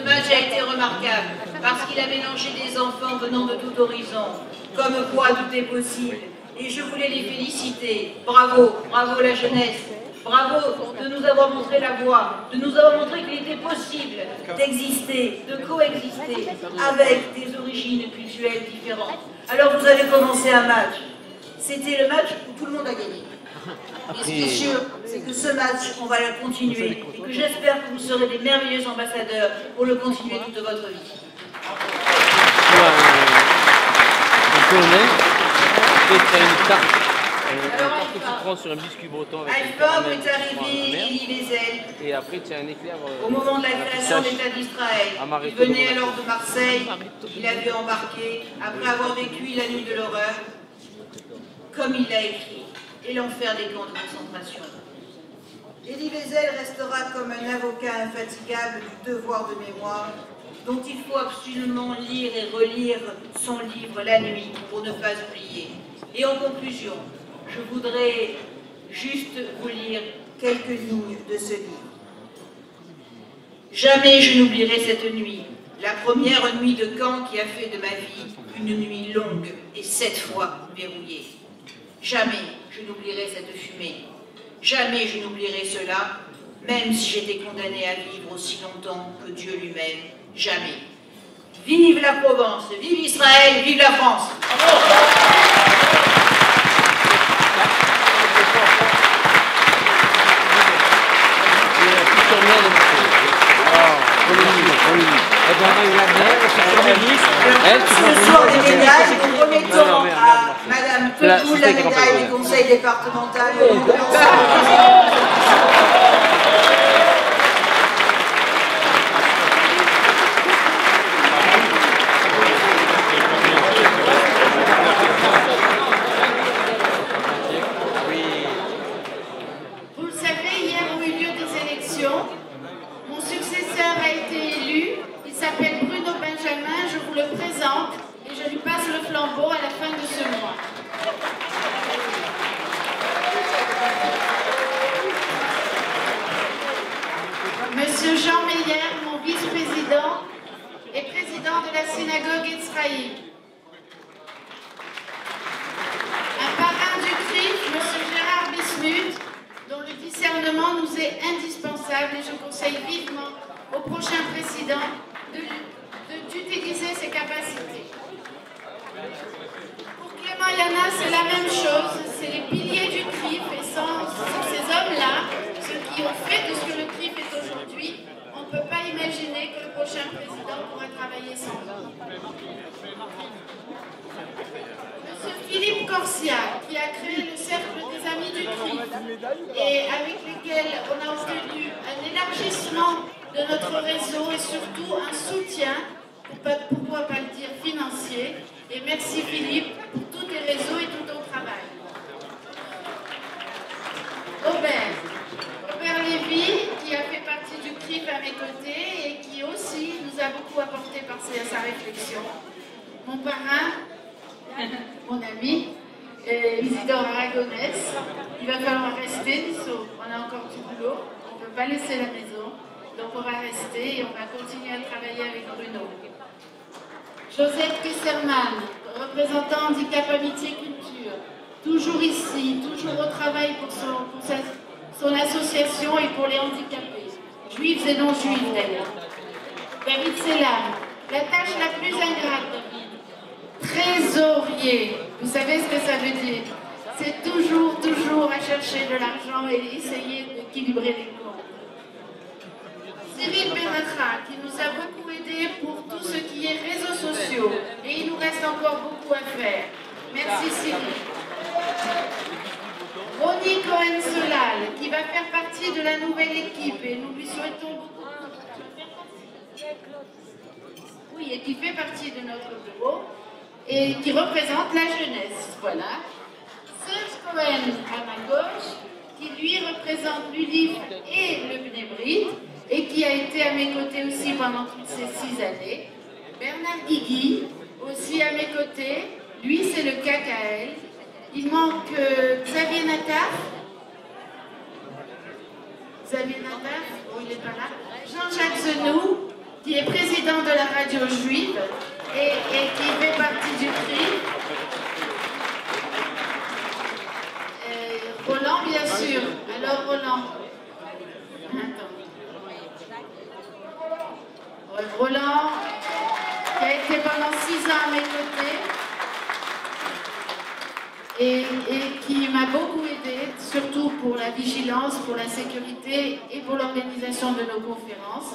match a été remarquable parce qu'il a mélangé des enfants venant de tout horizon, comme quoi tout est possible. Et je voulais les féliciter. Bravo, bravo la jeunesse. Bravo de nous avoir montré la voie, de nous avoir montré qu'il était possible d'exister, de coexister avec des origines culturelles différentes. Alors vous avez commencé un match. C'était le match où tout le monde a gagné. Et ce qui est sûr, c'est que ce match, on va le continuer et que j'espère que vous serez des merveilleux ambassadeurs pour le continuer toute votre vie. Alors, que tu prends sur un biscuit breton avec Haïfa est arrivé Elie Wiesel. Et après, tu as un éclair. Au moment de la création de l'État d'Israël, il venait alors de Marseille, il avait embarqué, après avoir vécu la nuit de l'horreur, comme il l'a écrit, et l'enfer des camps de concentration. Elie Wiesel restera comme un avocat infatigable du devoir de mémoire, dont il faut absolument lire et relire son livre la nuit pour ne pas oublier. Et en conclusion, je voudrais juste vous lire quelques lignes de ce livre. Jamais je n'oublierai cette nuit, la première nuit de camp qui a fait de ma vie une nuit longue et 7 fois verrouillée. Jamais je n'oublierai cette fumée. Jamais je n'oublierai cela, même si j'étais condamné à vivre aussi longtemps que Dieu lui-même. Jamais. Vive la Provence, vive Israël, vive la France. Ce soir des médailles, nous remettons à Madame Petoul la médaille du conseil départemental. Vous le savez, hier ont eu lieu des élections. Mon successeur a été élu. Il s'appelle Bruno Benjamin. Je vous le présente et je lui passe le flambeau à la fin de ce mois. Monsieur Jean Meyer, mon vice-président et président de la synagogue Etzraïm. Un parrain du CRIF, monsieur Gérard Bismuth, dont le discernement nous est indispensable et je conseille vivement au prochain président d'utiliser ses capacités. Pour Clément Yana, c'est la même chose, c'est les piliers du CRIF et sans ces hommes-là, ceux qui ont fait de ce que le CRIF est aujourd'hui, on ne peut pas imaginer que le prochain président pourra travailler sans eux. Monsieur Philippe Corsia, qui a créé le Cercle des amis du CRIF et avec lesquels on a obtenu un élargissement de notre réseau et surtout un soutien, pourquoi pas le dire, financier. Et merci Philippe pour tous tes réseaux et tout ton travail. Robert Lévy, qui a fait partie du CRIF à mes côtés et qui aussi nous a beaucoup apporté par sa réflexion. Mon parrain, mon ami, Isidore Aragonès. Il va falloir rester, on a encore du boulot, on ne peut pas laisser la maison, donc on va rester et on va continuer à travailler avec Bruno. Josette Kesserman, représentant Handicap Amitié Culture, toujours ici, toujours au travail pour son association et pour les handicapés, juifs et non juifs d'ailleurs. David Sellam, la tâche la plus ingrate, David. Trésorier, vous savez ce que ça veut dire? C'est toujours à chercher de l'argent et essayer d'équilibrer les comptes. Cyril Benatra, qui nous a beaucoup aidés pour tout ce qui est réseaux sociaux. Et il nous reste encore beaucoup à faire. Merci Cyril. Ronnie Cohen-Solal, qui va faire partie de la nouvelle équipe et nous lui souhaitons beaucoup. Oui, et qui fait partie de notre bureau et qui représente la jeunesse. Voilà. Serge Cohen à ma gauche, qui lui représente l'UDIF et le Bnei et qui a été à mes côtés aussi pendant toutes ces 6 années. Bernard Guigui, aussi à mes côtés, lui c'est le KKL. Il manque Xavier Nataf. Xavier Nataf, oh, il n'est pas là. Jean-Jacques Zenou, qui est président de la radio juive et qui fait partie du CRIF. Roland, bien sûr. Alors, Roland. Roland, qui a été pendant 6 ans à mes côtés et qui m'a beaucoup aidé, surtout pour la vigilance, pour la sécurité et pour l'organisation de nos conférences.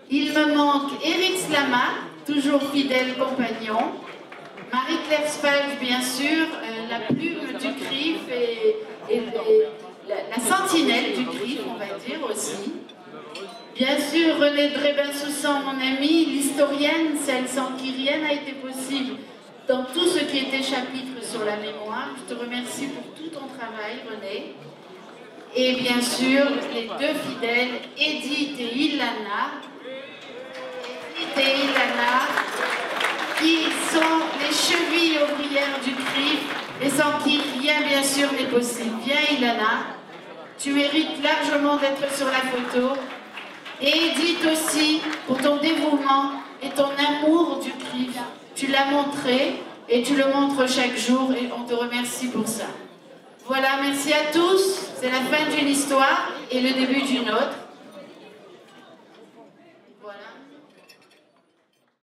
Il me manque Eric Slama, toujours fidèle compagnon. Marie-Claire Spalch, bien sûr, la plume du CRIF et la sentinelle du CRIF, on va dire aussi. Bien sûr, Renée Drébin-Soussan, mon amie, l'historienne, celle sans qui rien n'a été possible dans tout ce qui était chapitre sur la mémoire. Je te remercie pour tout ton travail, Renée. Et bien sûr, les 2 fidèles, Edith et Ilana. Edith et Ilana, qui sont les chevilles ouvrières du CRIF et sans qui rien, bien sûr, n'est possible. Viens, Ilana, tu mérites largement d'être sur la photo. Et Edith aussi, pour ton dévouement et ton amour du CRIF. Tu l'as montré et tu le montres chaque jour et on te remercie pour ça. Voilà, merci à tous. C'est la fin d'une histoire et le début d'une autre.